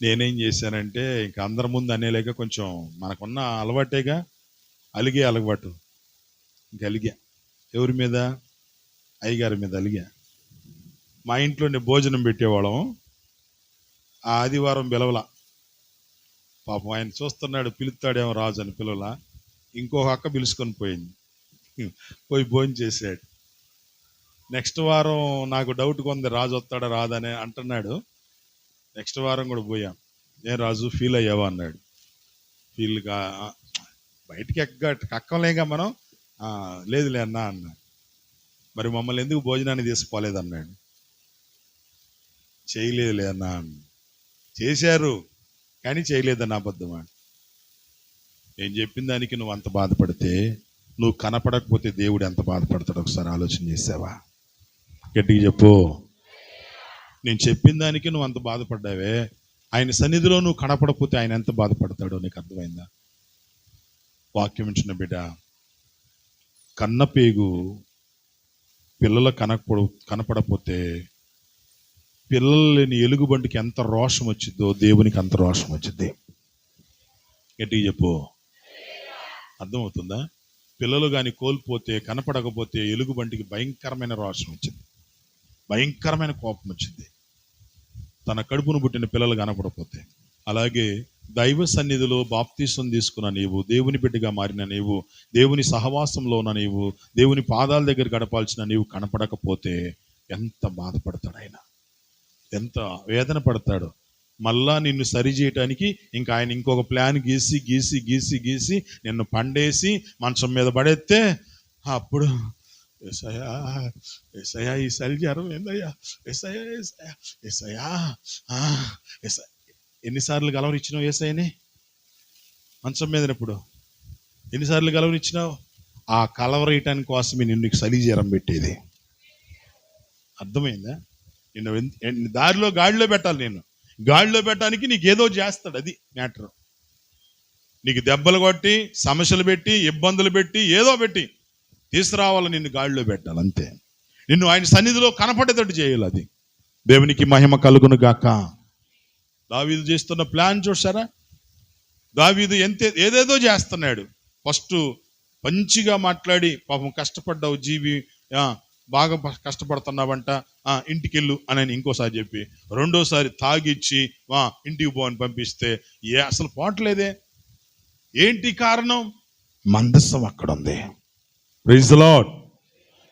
నేనేం చేశానంటే ఇంక అందరి ముందు అనేలేక కొంచెం మనకున్న అలవాటేగా, అలిగే అలవాటు. ఇంక అలిగా. ఎవరి మీద? అయ్యగారి మీద అలిగా. మా ఇంట్లోనే భోజనం పెట్టేవాళ్ళం. ఆ ఆదివారం పిలవలా. పాపం ఆయన చూస్తున్నాడు, పిలుస్తాడేమో రాజు అని పిలవలా. ఇంకొక అక్క పిలుచుకొని పోయింది, పోయి భోజనం చేశాడు. నెక్స్ట్ వారం నాకు డౌట్గా ఉంది, రాజు వస్తాడా రాదని అంటున్నాడు. నెక్స్ట్ వారం కూడా పోయాం. నేను రాజు ఫీల్ అయ్యావా అన్నాడు. ఫీల్గా బయటికి ఎక్కలేగా మనం. లేదులే అన్నా. మరి మమ్మల్ని ఎందుకు భోజనాన్ని తీసుకోలేదన్నాడు. చేయలేదులే అన్నా. చేశారు కానీ చేయలేదన్న అబద్ధమా? నేను చెప్పిన దానికి నువ్వు అంత బాధపడితే, నువ్వు కనపడకపోతే దేవుడు ఎంత బాధపడతాడు ఒకసారి ఆలోచన చేసావా? గట్టిగా చెప్పు. నేను చెప్పిన దానికి నువ్వు అంత బాధపడ్డావే, ఆయన సన్నిధిలో నువ్వు కనపడకపోతే ఆయన ఎంత బాధపడతాడో నీకు అర్థమైందా? వాక్యం ఇచ్చిన బిడ్డ, కన్నపేగు పిల్లల కనపడపోతే పిల్లలు లేని ఎలుగుబంటికి ఎంత రోషం వచ్చిందో దేవునికి అంత రోషం వచ్చింది. గట్టిగా చెప్పు. అర్థమవుతుందా? పిల్లలు కానీ కోల్పోతే, కనపడకపోతే ఎలుగుబంటికి భయంకరమైన రోషం వచ్చింది, భయంకరమైన కోపం వచ్చింది, తన కడుపును పుట్టిన పిల్లలు కనపడపోతే. అలాగే దైవ సన్నిధిలో బాప్తీసం తీసుకున్న నీవు, దేవుని బిడ్డగా మారిన నీవు, దేవుని సహవాసంలో ఉన్న నీవు, దేవుని పాదాల దగ్గర గడపాల్సిన నీవు కనపడకపోతే ఎంత బాధపడతాడు ఆయన, ఎంత వేదన పడతాడు. మళ్ళా నిన్ను సరి చేయటానికి ఇంకా ఆయన ఇంకొక ప్లాన్ గీసి గీసి గీసి గీసి నిన్ను పండేసి మంచం మీద పడేస్తే అప్పుడు ఏసయ్యా ఏసయ్యా ఈ శల్యారం ఏందయ్యా, ఏసయ్యా ఏసయ్యా ఏసయ్యా ఏసయ్యా. ఎన్నిసార్లు గలవరిచ్చినావు ఏసయ్యని మంచం మీదనప్పుడు? ఎన్నిసార్లు గలవరిచ్చినావు? ఆ కలవరేయటానికి కోసమే నిన్ను సలిజీరం పెట్టేది. అర్థమైందా? నిన్ను దారిలో గాడిలో పెట్టాలి. నేను గాడిలో పెట్టడానికి నీకు ఏదో చేస్తాడు, అది మ్యాటర్. నీకు దెబ్బలు కొట్టి, సమస్యలు పెట్టి, ఇబ్బందులు పెట్టి, ఏదో పెట్టి తీసుకురావాలి, నిన్ను గాడిలో పెట్టాలి అంతే. నిన్ను ఆయన సన్నిధిలో కనపడేటట్టు చేయాలి. అది దేవునికి మహిమ కలుగును గాక. దావీదు చేస్తున్న ప్లాన్ చూసారా? దావీదు ఏదేదో చేస్తున్నాడు. ఫస్ట్ మంచిగా మాట్లాడి, పాపం కష్టపడ్డావు జీవి, బాగా కష్టపడుతున్నావంట, ఇంటికెళ్ళు అని ఇంకోసారి చెప్పి, రెండోసారి తాగిచ్చి ఇంటికి పోని పంపిస్తే అసలు పోవట్లేదే. ఏంటి కారణం? మందసం అక్కడ ఉంది. Praise the lord.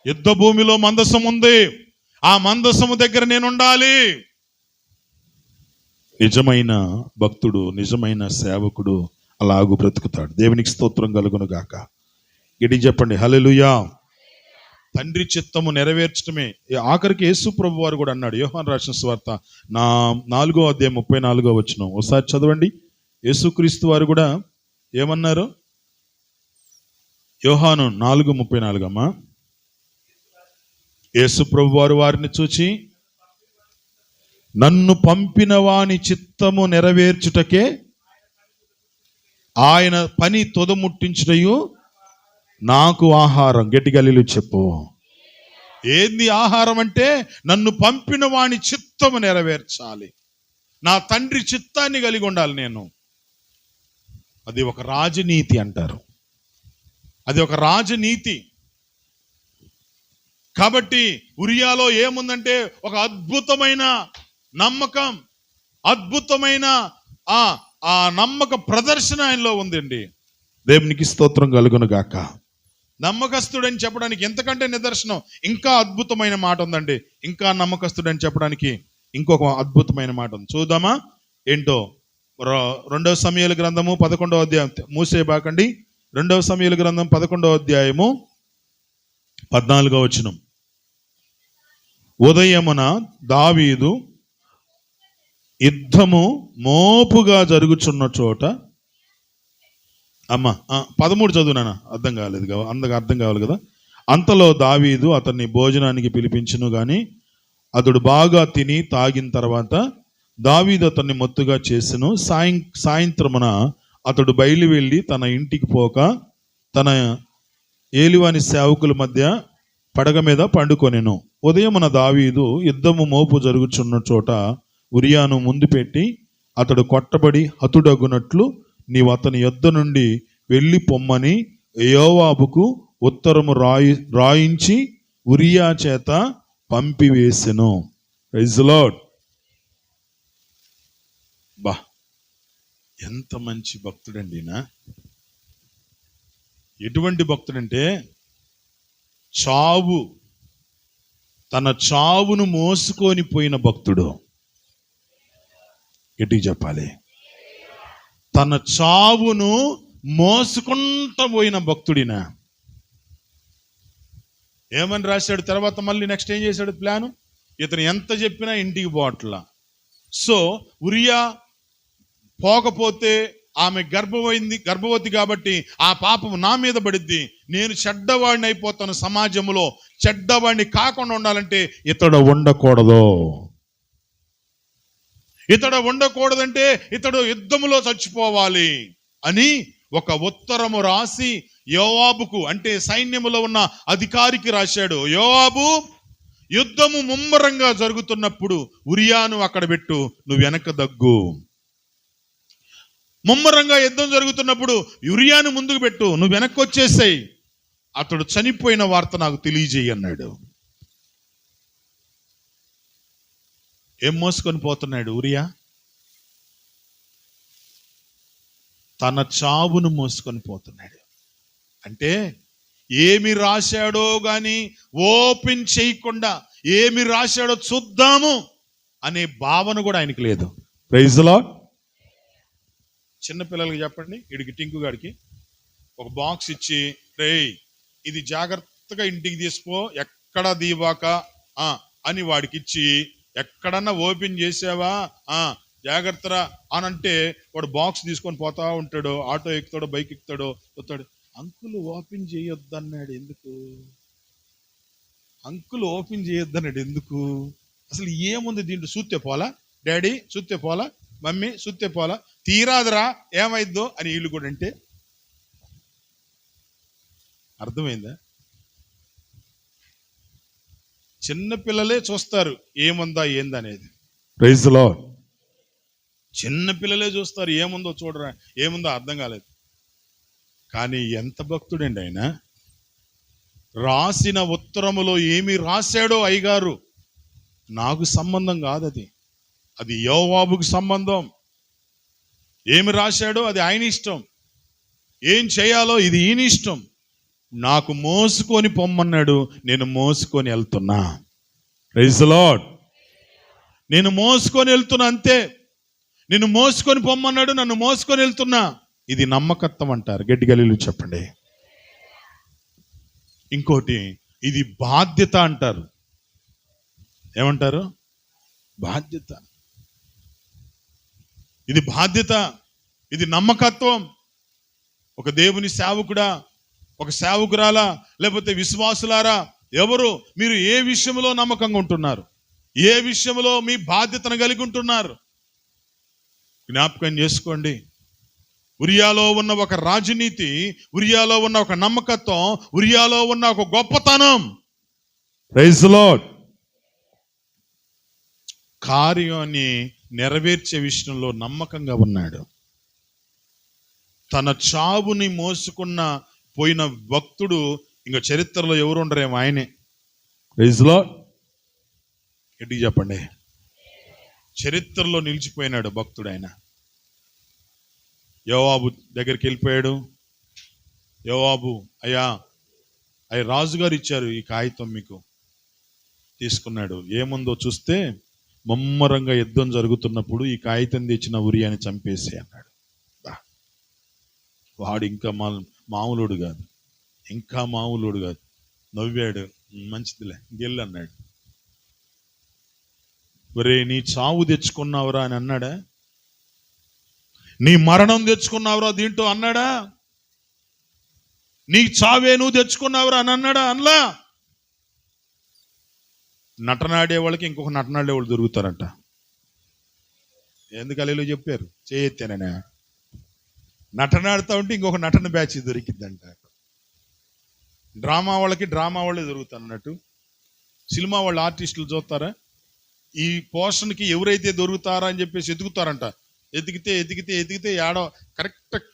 యుద్ధ భూమిలో మందసం ఉంది. ఆ మందసము దగ్గర నేను ఉండాలి. నిజమైన భక్తుడు, నిజమైన సేవకుడు అలాగూ బ్రతుకుతాడు. దేవునికి స్తోత్రం కలుగును గాక. గట్టిగా చెప్పండి హల్లెలూయా. తండ్రి చిత్తము నెరవేర్చడమే. ఆఖరికి యేసు ప్రభు వారు కూడా అన్నాడు, యోహాను రాసిన సువార్త 4వ అధ్యాయం 34వ వచనం ఒకసారి చదవండి. యేసుక్రీస్తు వారు కూడా ఏమన్నారు? యోహాను 4:34 అమ్మా. యేసు ప్రభు వారు వారిని చూచి, నన్ను పంపిన వాని చిత్తము నెరవేర్చుటకే ఆయన పని తొదముట్టించుటయు నాకు ఆహారం. గట్టిగా హల్లెలూయా చెప్పు. ఏంది ఆహారం అంటే? నన్ను పంపిన వాని చిత్తము నెరవేర్చాలి, నా తండ్రి చిత్తాన్ని కలిగి ఉండాలి నేను. అది ఒక రాజనీతి అంటారు, అది ఒక రాజనీతి. కాబట్టి ఉరియాలో ఏముందంటే ఒక అద్భుతమైన నమ్మకం, అద్భుతమైన ఆ నమ్మక ప్రదర్శన ఆయనలో ఉందండి. దేవునికి స్తోత్రం కలుగును గాక. నమ్మకస్తుడని చెప్పడానికి ఎంతకంటే నిదర్శనం ఇంకా అద్భుతమైన మాట ఉందండి. ఇంకా నమ్మకస్తుడని చెప్పడానికి ఇంకొక అద్భుతమైన మాట ఉంది. చూద్దామా ఏంటో? 2వ సమూయేలు గ్రంథము 11వ అధ్యాయం, మూసేబాకండి. 2వ సమూయేలు గ్రంథం 11వ అధ్యాయము 14వ వచనం. ఉదయమున దావీదు యుద్ధము మోపుగా జరుగుచున్న చోట, 13 చదువునా, అర్థం కాలేదు కదా, అర్థం కావాలి కదా. అంతలో దావీదు అతన్ని భోజనానికి పిలిపించును గాని అతడు బాగా తిని తాగిన తర్వాత దావీదు అతన్ని మొత్తుగా చేసెను. సాయంత్రమున అతడు బయలు వెళ్ళి తన ఇంటికి పోక తన ఏలివాని సేవకుల మధ్య పడగ మీద పండుకొనెను. ఉదయమున దావీదు యుద్ధము మోపు జరుగుచున్న చోట ఉరియాను ముందు పెట్టి, అతడు కొట్టబడి హతుడగునట్లు నీవు అతని యొద్ద నుండి వెళ్ళి పొమ్మని యోవాబుకు ఉత్తరము రాయించి ఉరియా చేత పంపివేసెను. Praise the lord. బా, ఎంత మంచి భక్తుడండి ఈయన. ఎటువంటి భక్తుడంటే తన చావును మోసుకొని పోయిన భక్తుడు. గట్టిగా చెప్పాలి. తన చావును మోసుకుంటూ పోయిన భక్తుడినా. ఏమని రాశాడు తర్వాత? మళ్ళీ నెక్స్ట్ ఏం చేశాడు ప్లాను? ఇతను ఎంత చెప్పినా ఇంటికి పోవట్లా. సో ఉరియా పోకపోతే ఆమె గర్భవతి కాబట్టి ఆ పాపం నా మీద పడిద్ది, నేను చెడ్డవాడిని అయిపోతాను, సమాజంలో చెడ్డవాడిని కాకుండా ఉండాలంటే ఇతడు ఉండకూడదంటే ఇతడు యుద్ధములో చచ్చిపోవాలి అని ఒక ఉత్తరము రాసి యోవాబుకు, అంటే సైన్యములో ఉన్న అధికారికి రాశాడు. యోవాబు, యుద్ధము ముమ్మరంగా జరుగుతున్నప్పుడు ఉరియాను అక్కడ పెట్టు, నువ్వు వెనక దగ్గు. ముమ్మరంగా యుద్ధం జరుగుతున్నప్పుడు ఉరియాను ముందుకు పెట్టు, నువ్వు వెనక్కి వచ్చేసాయి, అతడు చనిపోయిన వార్త నాకు తెలియజేయి అన్నాడు. ఏం మోసుకొని పోతున్నాడు ఉరియా? తన చావును మోసుకొని పోతున్నాడు. అంటే ఏమి రాశాడో గాని ఓపెన్ చేయకుండా, ఏమి రాశాడో చూద్దాము అనే భావన కూడా ఆయనకి లేదు. Praise the lord. చిన్నపిల్లలకి చెప్పండి, వీడికి టింకు గాడికి ఒక బాక్స్ ఇచ్చి, రేయ్ ఇది జాగ్రత్తగా ఇంటికి తీసుకో, ఎక్కడ దీవాక అని వాడికి ఇచ్చి, ఎక్కడన్నా ఓపెన్ చేసావా జాగ్రత్తరా అని అంటే వాడు బాక్స్ తీసుకొని పోతా ఉంటాడు. ఆటో ఎక్కుతాడో బైక్ ఎక్కుతాడో పోతాడు. అంకుల్ ఓపెన్ చేయొద్దన్నాడు ఎందుకు? అసలు ఏముంది దీంట్లో? చూస్తే పోలా డాడీ, చూస్తే పోలా మమ్మీ, చూస్తే పోలా, తీరాదురా ఏమైద్దో అని వీళ్ళు కూడా అంటే అర్థమైందా? చిన్నపిల్లలే చూస్తారు ఏముందా ఏందనేది. Praise the lord. చిన్నపిల్లలే చూస్తారు, ఏముందో చూడరా, ఏముందో అర్థం కాలేదు. కానీ ఎంత భక్తుడండి ఆయన. రాసిన ఉత్తరములో ఏమి రాశాడో అయ్యగారు, నాకు సంబంధం కాదు, అది యోవాబుకు సంబంధం. ఏమి రాశాడో అది ఆయన ఇష్టం, ఏం చేయాలో ఇది ఈయన ఇష్టం. నాకు మోసుకొని పొమ్మన్నాడు, నేను మోసుకొని వెళ్తున్నా. Praise the lord. నేను మోసుకొని వెళ్తున్నా అంతే. నిన్ను మోసుకొని పొమ్మన్నాడు, నన్ను మోసుకొని వెళ్తున్నా. ఇది నమ్మకత్వం అంటారు. గట్టిగా హల్లెలూయా చెప్పండి. ఇంకోటి, ఇది బాధ్యత అంటారు. ఏమంటారు? బాధ్యత. ఇది బాధ్యత, ఇది నమ్మకత్వం. ఒక దేవుని సేవకుడా, ఒక సేవకురాలా, లేకపోతే విశ్వాసులారా, ఎవరు మీరు ఏ విషయంలో నమ్మకంగా ఉంటున్నారు? ఏ విషయంలో మీ బాధ్యతను కలిగి ఉంటున్నారు? జ్ఞాపకం చేసుకోండి. ఉరియాలో ఉన్న ఒక రాజనీతి, ఉరియాలో ఉన్న ఒక నమ్మకత్వం, ఉరియాలో ఉన్న ఒక గొప్పతనం. Praise the lord. కార్యాన్ని నెరవేర్చే విషయంలో నమ్మకంగా ఉన్నాడు. తన చావుని మోసుకున్న పోయిన భక్తుడు ఇంకా చరిత్రలో ఎవరు ఉండరేమో, ఆయనే. Praise the lord. గట్టిగా చెప్పండి. చరిత్రలో నిలిచిపోయినాడు భక్తుడు ఆయన. యోవాబు దగ్గరికి వెళ్ళిపోయాడు. యోవాబు, అయ్యా రాజుగారు ఇచ్చారు ఈ కాగితం మీకు. తీసుకున్నాడు. ఏముందో చూస్తే ముమ్మరంగా యుద్ధం జరుగుతున్నప్పుడు ఈ కాగితం తెచ్చిన ఉరియాని చంపేసి అన్నాడు. వాడు ఇంకా మామూలుడు కాదు, ఇంకా మామూలుడు కాదు. నవ్వాడు. మంచిదిలే, గెల్లు అన్నాడు. ఒరే, నీ చావు తెచ్చుకున్నావురా అని అన్నాడా? నీ మరణం తెచ్చుకున్నావురా దీంట్లో అన్నాడా? నీ చావే నువ్వు తెచ్చుకున్నావురా అని అన్నాడా? అనలా. నటనాడే వాళ్ళకి ఇంకొక నటనాడే వాళ్ళు దొరుకుతారంట. ఎందుకు అలా చెప్పారు? చేయెత్తాననే నటనాడుతూ ఉంటే ఇంకొక నటన బ్యాచ్ దొరికిద్దంట. డ్రామా వాళ్ళకి డ్రామా వాళ్ళే దొరుకుతారు అన్నట్టు. సినిమా వాళ్ళు ఆర్టిస్టులు చూస్తారా? ఈ పోర్షన్కి ఎవరైతే దొరుకుతారా అని చెప్పేసి ఎదుగుతారంట. ఎదిగితే ఎదిగితే ఎదిగితే ఏడో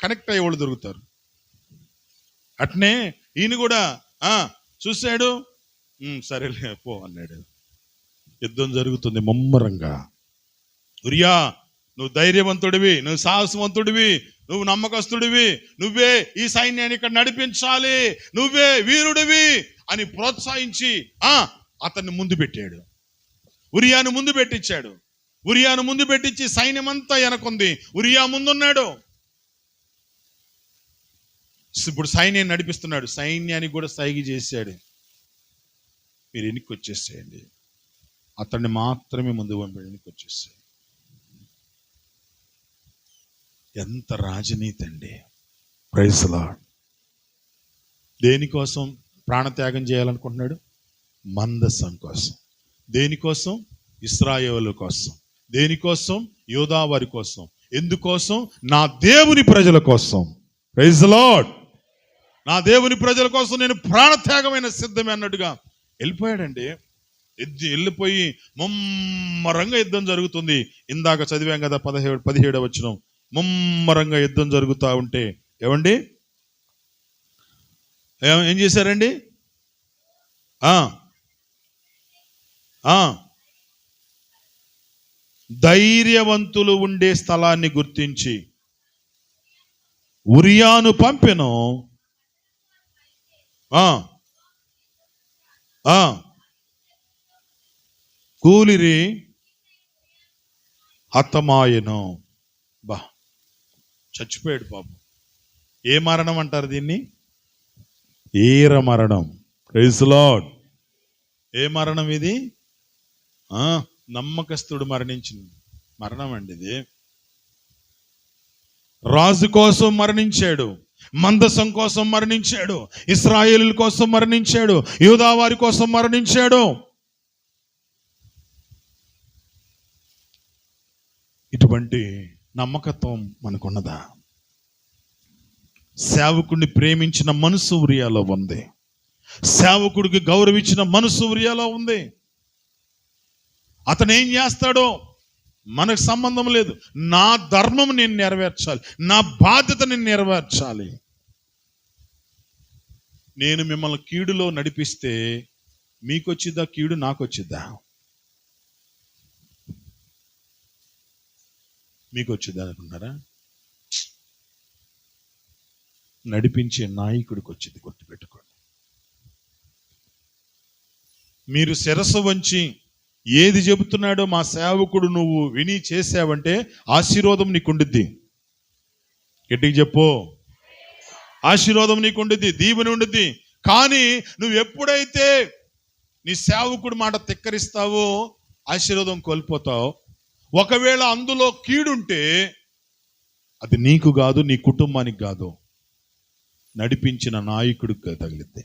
కనెక్ట్ అయ్యే వాళ్ళు దొరుకుతారు. అట్నే ఈయన కూడా చూశాడు, సరేలే పో అన్నాడు. యుద్ధం జరుగుతుంది ముమ్మరంగా. ఉరియా, నువ్వు ధైర్యవంతుడివి, నువ్వు సాహసవంతుడివి, నువ్వు నమ్మకస్తుడివి, నువ్వే ఈ సైన్యాన్ని ఇక్కడ నడిపించాలి, నువ్వే వీరుడివి అని ప్రోత్సహించి అతన్ని ముందు పెట్టాడు. ఉరియాను ముందు పెట్టించాడు. ఉరియాను ముందు పెట్టించి సైన్యం అంతా వెనకుంది, ఉరియా ముందున్నాడు. ఇప్పుడు సైన్యాన్ని నడిపిస్తున్నాడు. సైన్యానికి కూడా సైగ చేశాడు, మీరు వెనక్కి వచ్చేసేయండి, అతన్ని మాత్రమే ముందు పంపాడు, వెనక్కి వచ్చేసాడు. ఎంత రాజనీతి అండి. Praise the lord. దేనికోసం ప్రాణత్యాగం చేయాలనుకుంటున్నాడు? మందసం కోసం. దేనికోసం? ఇశ్రాయేలు కోసం. దేనికోసం? యోధా వారి కోసం. ఎందుకోసం? నా దేవుని ప్రజల కోసం. Praise the lord. నా దేవుని ప్రజల కోసం నేను ప్రాణత్యాగమైన సిద్ధమే అన్నట్టుగా వెళ్ళిపోయాడండి. వెళ్ళిపోయి ముమ్మరంగా యుద్ధం జరుగుతుంది. ఇందాక చదివాం కదా 17వ వచనం. ముమ్మరంగా యుద్ధం జరుగుతూ ఉంటే ఏమండి ఏం చేశారండి? ధైర్యవంతులు ఉండే స్థలాన్ని గుర్తించి ఉరియాను పంపెను. కూలిరి హతమాయను. బా, చచ్చిపోయాడు పాపం. ఏ మరణం అంటారు దీన్ని? ఈర మరణం. Praise the lord. ఏ మరణం ఇది? నమ్మకస్తుడు మరణించిన మరణం అండి ఇది. రాజు కోసం మరణించాడు, మందసం కోసం మరణించాడు, ఇశ్రాయేలు కోసం మరణించాడు, యూదా వారి కోసం మరణించాడు. ఇటువంటి నమ్మకత్వం మనకున్నదా? సేవకుడిని ప్రేమించిన మనసు ఉరియాలో ఉంది. సేవకుడికి గౌరవించిన మనసు ఉరియాలో ఉంది. అతను ఏం చేస్తాడో మనకు సంబంధం లేదు. నా ధర్మం నేను నెరవేర్చాలి, నా బాధ్యత నేను నెరవేర్చాలి. నేను మిమ్మల్ని కీడులో నడిపిస్తే మీకు వచ్చిద్దా కీడు? నాకు వచ్చిద్దా? మీకు వచ్చిద్దా అనుకున్నారా? నడిపించే నాయకుడికి వచ్చింది, గుర్తుపెట్టుకోండి. మీరు శిరస్సు వంచి ఏది చెబుతున్నాడో మా సేవకుడు నువ్వు విని చేసావంటే ఆశీర్వాదం నీకు ఉండిద్ది. గట్టిగా చెప్పు, ఆశీర్వాదం నీకు ఉండిద్ది, దీవెన ఉండిద్ది. కానీ నువ్వు ఎప్పుడైతే నీ సేవకుడు మాట తిక్కరిస్తావో ఆశీర్వాదం కోల్పోతావు. ఒకవేళ అందులో కీడుంటే అది నీకు కాదు, నీ కుటుంబానికి కాదు, నడిపించిన నాయకుడికి తగిలిద్ది.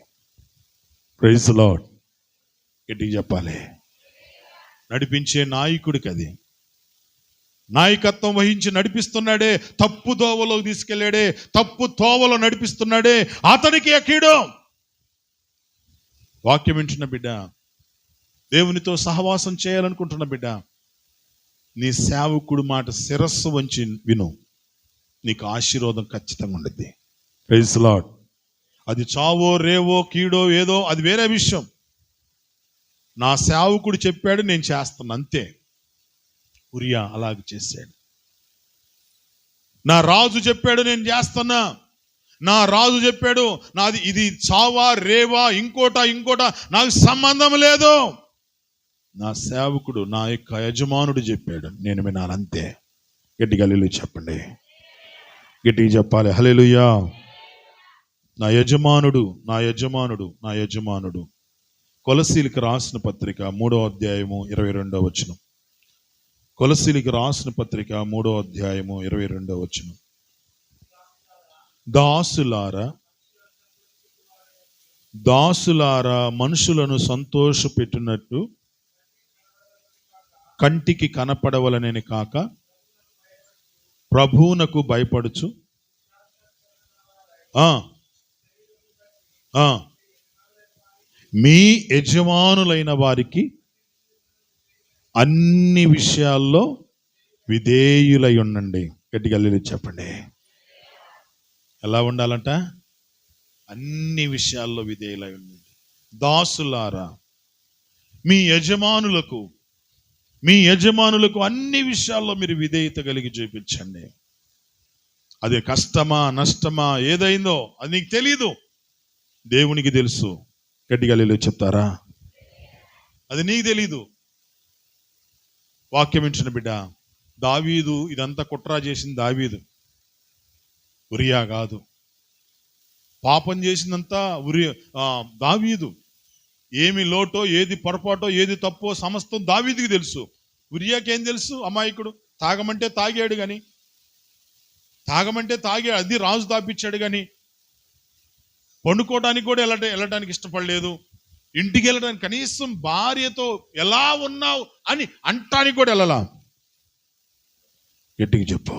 Praise the lord. గట్టిగా చెప్పాలి, నడిపించే నాయకుడికి. అది నాయకత్వం వహించి నడిపిస్తున్నాడే, తప్పు దోవలో తీసుకెళ్ళాడే, తప్పు తోవలో నడిపిస్తున్నాడే, అతనికి కీడు. వాక్యం వింటున్న బిడ్డ, దేవునితో సహవాసం చేయాలనుకుంటున్న బిడ్డ, నీ సేవకుడు మాట శిరస్సు వంచి విను, నీకు ఆశీర్వాదం ఖచ్చితంగా ఉండద్ది. Praise the lord. అది చావో రేవో కీడో ఏదో అది వేరే విషయం. నా సేవకుడు చెప్పాడు, నేను చేస్తాను, అంతే. ఉరియా అలాగే చేశాడు. నా రాజు చెప్పాడు, నేను చేస్తున్నా. నా రాజు చెప్పాడు, నాది ఇది చావా రేవా ఇంకోట నాకు సంబంధం లేదు. నా సేవకుడు, నా యొక్క యజమానుడు చెప్పాడు, నేను వినాలి, అంతే. గట్టిగా హల్లెలూయా చెప్పండి, గట్టిగా చెప్పాలి హల్లెలూయా. నా యజమానుడు, నా యజమానుడు, నా యజమానుడు. కొలసీలకు రాసిన పత్రిక 3వ అధ్యాయము 22వ వచనం. కొలసీలకు రాసిన పత్రిక 3వ అధ్యాయము 22వ వచనం. దాసులారా మనుషులను సంతోషపెట్టినట్టు కంటికి కనపడవలనని కాక ప్రభువునకు భయపడుచు మీ యజమానులైన వారికి అన్ని విషయాల్లో విధేయులై ఉండండి. గట్టిగా హల్లెలూయా చెప్పండి. ఎలా ఉండాలంట? అన్ని విషయాల్లో విధేయులై ఉండండి. దాసులారా మీ యజమానులకు అన్ని విషయాల్లో మీరు విధేయత కలిగి చూపించండి. అదే కష్టమా నష్టమా ఏదైందో అది నీకు తెలీదు, దేవునికి తెలుసు. గట్టిగా హల్లెలూయా చెప్తారా? అది నీకు తెలీదు. వాక్యం వింటున్న బిడ్డ, దావీదు ఇదంతా కుట్ర చేసింది దావీదు, ఉరియా కాదు. పాపం చేసిందంతా దావీదు. ఏమి లోటో, ఏది పొరపాటో, ఏది తప్పో సమస్తం దావీదుకి తెలుసు. ఉరియాకేం తెలుసు? అమాయకుడు. తాగమంటే తాగాడు కానీ, అది రాజు తాపిచ్చాడు కానీ, పండుకోవడానికి కూడా వెళ్ళటానికి ఇష్టపడలేదు. ఇంటికి వెళ్ళడానికి కనీసం భార్యతో ఎలా ఉన్నావు అని అంటానికి కూడా వెళ్ళలా. గట్టిగా చెప్పు,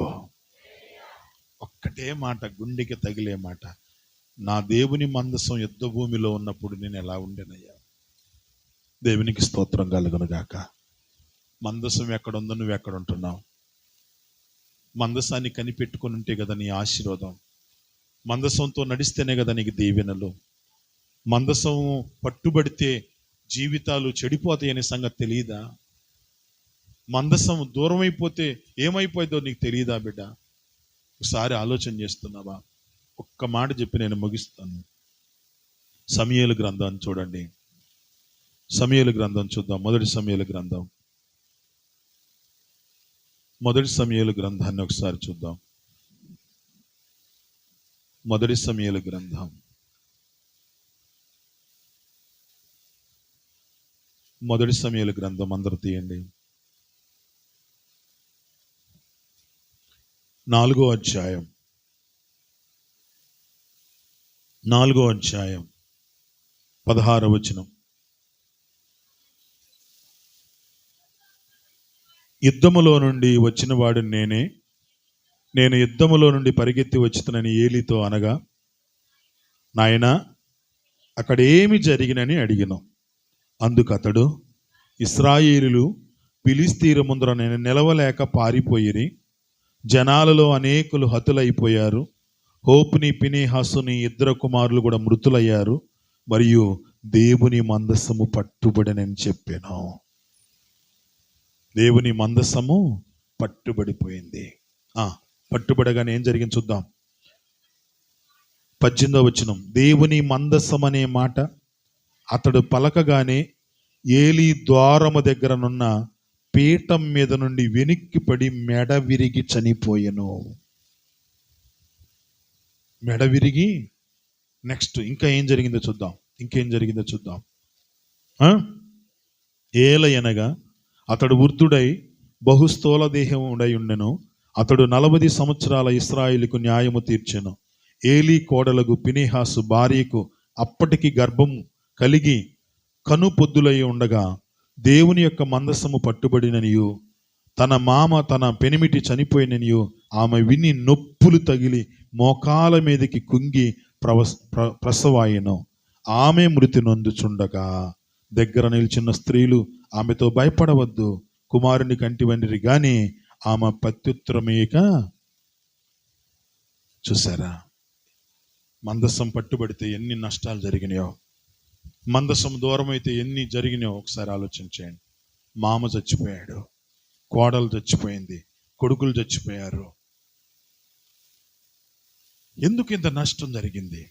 ఒక్కటే మాట, గుండెకి తగిలే మాట. నా దేవుని మందసం యుద్ధ భూమిలో ఉన్నప్పుడు నేను ఎలా ఉండేనయ్యా. దేవునికి స్తోత్రం కలుగును గాక. మందసం ఎక్కడుందో నువ్వు ఎక్కడ ఉంటున్నావు? మందసాన్ని కనిపెట్టుకుని ఉంటే కదా నీ ఆశీర్వాదం. మందసంతో నడిస్తేనే కదా నీకు దీవెనలు. మందసం పట్టుబడితే జీవితాలు చెడిపోతాయనే సంగతి తెలియదా? మందసం దూరం అయిపోతే ఏమైపోయిందో నీకు తెలియదా బిడ్డ? ఒకసారి ఆలోచన చేస్తున్నావా? ఒక్క మాట చెప్పి నేను ముగిస్తాను. సమూయేలు గ్రంథాన్ని చూడండి. సమూయేలు గ్రంథం చూద్దాం. మొదటి సమూయేలు గ్రంథాన్ని ఒకసారి చూద్దాం. మొదటి సమూయేలు గ్రంథం అందరూ తీయండి. 4వ అధ్యాయం 16వ వచనం. యుద్ధములో నుండి వచ్చిన వాడు నేను యుద్ధములో నుండి పరిగెత్తి వచ్చుతానని ఏలీతో అనగా, నాయనా అక్కడ ఏమి జరిగినని అడిగిన. అందుకు అతడు, ఇశ్రాయేలీయులు ఫిలిష్తీయుల ముందర నేను నిలవలేక పారిపోయిరి, జనాలలో అనేకులు హతులైపోయారు, హోప్ని ఫీనెహాసుని 2 కుమారులు కూడా మృతులయ్యారు, మరియు దేవుని మందసము పట్టుబడినని చెప్పాను. దేవుని మందసము పట్టుబడిపోయింది. పట్టుబడగానే ఏం జరిగింది చూద్దాం. 18వ వచనం. దేవుని మందసం అనే మాట అతడు పలకగానే ఏలీ ద్వారము దగ్గరనున్న పీఠం మీద నుండి వెనక్కి పడి మెడ విరిగి చనిపోయెను. మెడ విరిగి నెక్స్ట్ ఇంకా ఏం జరిగిందో చూద్దాం. ఇంకేం జరిగిందో చూద్దాం. ఏలయనగా అతడు వృద్ధుడై బహుస్థూల దేహముడై ఉండెను. అతడు 40 సంవత్సరాల ఇశ్రాయేలుకు న్యాయము తీర్చెను. ఏలీ కోడలకు ఫినెహాసు భార్యకు అప్పటికి గర్భం కలిగి కను పొద్దులై ఉండగా దేవుని యొక్క మందసము పట్టుబడిననియు తన మామ తన పెనిమిటి చనిపోయిననియు ఆమె విని నొప్పులు తగిలి మోకాల మీదకి కుంగి ప్రసవాయెను. ఆమె మృతి నొందుచుండగా దగ్గర నిలిచిన స్త్రీలు ఆమెతో భయపడవద్దు, కుమారుని కంటివనిరి గాని ఆమె ప్రత్యుత్తరమేక. చూసారా, మందసం పట్టుబడితే ఎన్ని నష్టాలు జరిగినాయో, మందసం దూరం అయితే ఎన్ని జరిగినాయో ఒకసారి ఆలోచించండి. మామ చచ్చిపోయాడు, కోడలు చచ్చిపోయింది, కొడుకులు చచ్చిపోయారు. ఎందుకు ఇంత నష్టం జరిగింది?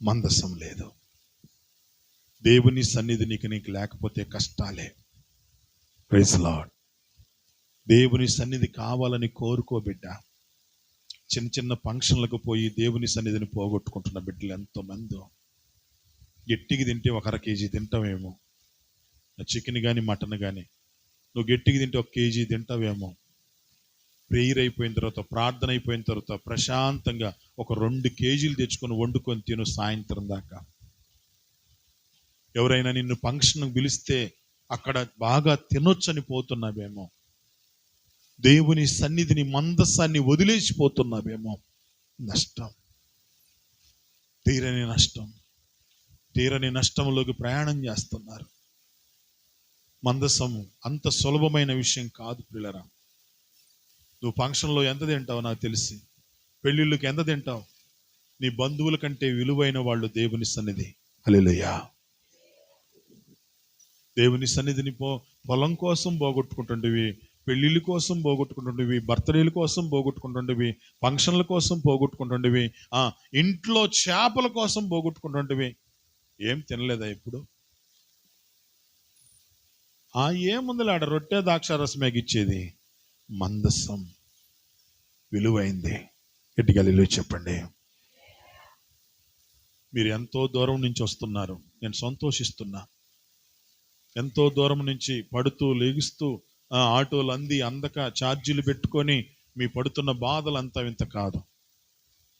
మందసం లేదు. దేవుని సన్నిధి నీకు లేకపోతే కష్టాలే. Praise lord. దేవుని సన్నిధి కావాలని కోరుకో బిడ్డ. చిన్న చిన్న ఫంక్షన్లకు పోయి దేవుని సన్నిధిని పోగొట్టుకుంటున్న బిడ్డలు ఎంతోమంది. గట్టికి తింటే 1 కేజీ తింటావేమో, చికెన్ కానీ మటన్ కానీ. నువ్వు గట్టికి తింటే 1 కేజీ తింటావేమో. ప్రేయర్ అయిపోయిన తర్వాత, ప్రార్థన అయిపోయిన తర్వాత ప్రశాంతంగా ఒక 2 కేజీలు తెచ్చుకొని వండుకొని తిను సాయంత్రం దాకా. ఎవరైనా నిన్ను ఫంక్షన్కి పిలిస్తే అక్కడ బాగా తినొచ్చని పోతున్నావేమో. దేవుని సన్నిధిని, మందసాన్ని వదిలేసిపోతున్నావేమో. నష్టం, తీరని నష్టం. తీరని నష్టంలోకి ప్రయాణం చేస్తున్నారు. మందసము అంత సులభమైన విషయం కాదు పిల్లరా. నువ్వు ఫంక్షన్లో ఎంత తింటావు నాకు తెలిసి, పెళ్ళిళ్ళకి ఎంత తింటావు. నీ బంధువుల కంటే విలువైన వాళ్ళు దేవుని సన్నిధి. హల్లెలూయా. దేవుని సన్నిధిని పొలం కోసం పోగొట్టుకుంటుండేవి, పెళ్ళిళ్ళ కోసం పోగొట్టుకుంటుండేవి, బర్త్డేల కోసం పోగొట్టుకుంటుండేవి, ఫంక్షన్ల కోసం పోగొట్టుకుంటుండేవి, ఇంట్లో చేపల కోసం పోగొట్టుకుంటుండేవి. ఏం తినలేదా ఇప్పుడు? ఏముందిలే ఆడ రొట్టె ద్రాక్షారసమేకి ఇచ్చేది. మందసం విలువైంది. గట్టిగా హల్లెలూయా చెప్పండి. మీరు ఎంతో దూరం నుంచి వస్తున్నారు, నేను సంతోషిస్తున్నా. ఎంతో దూరం నుంచి పడుతూ లెగుస్తూ ఆటోలు అందక ఛార్జీలు పెట్టుకొని మీ పడుతున్న బాధలు అంతా ఇంత కాదు.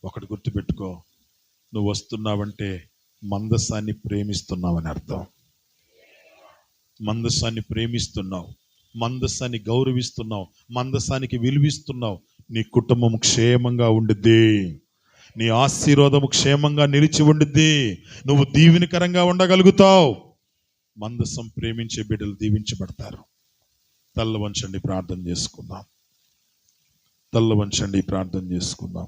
ఒకటి గుర్తుపెట్టుకో, నువ్వు వస్తున్నావంటే మందసాన్ని ప్రేమిస్తున్నావని అర్థం. మందసాన్ని ప్రేమిస్తున్నావు, మందసాన్ని గౌరవిస్తున్నావు, మందసానికి విలువిస్తున్నావు. నీ కుటుంబం క్షేమంగా ఉండుద్ది, నీ ఆశీర్వాదము క్షేమంగా నిలిచి ఉండుద్ది, నువ్వు దీవెనకరంగా ఉండగలుగుతావు. మందసం ప్రేమించే బిడ్డలు దీవించబడతారు. తల్ల వంచండి, ప్రార్థన చేసుకుందాం. తల్ల వంచండి, ప్రార్థన చేసుకుందాం.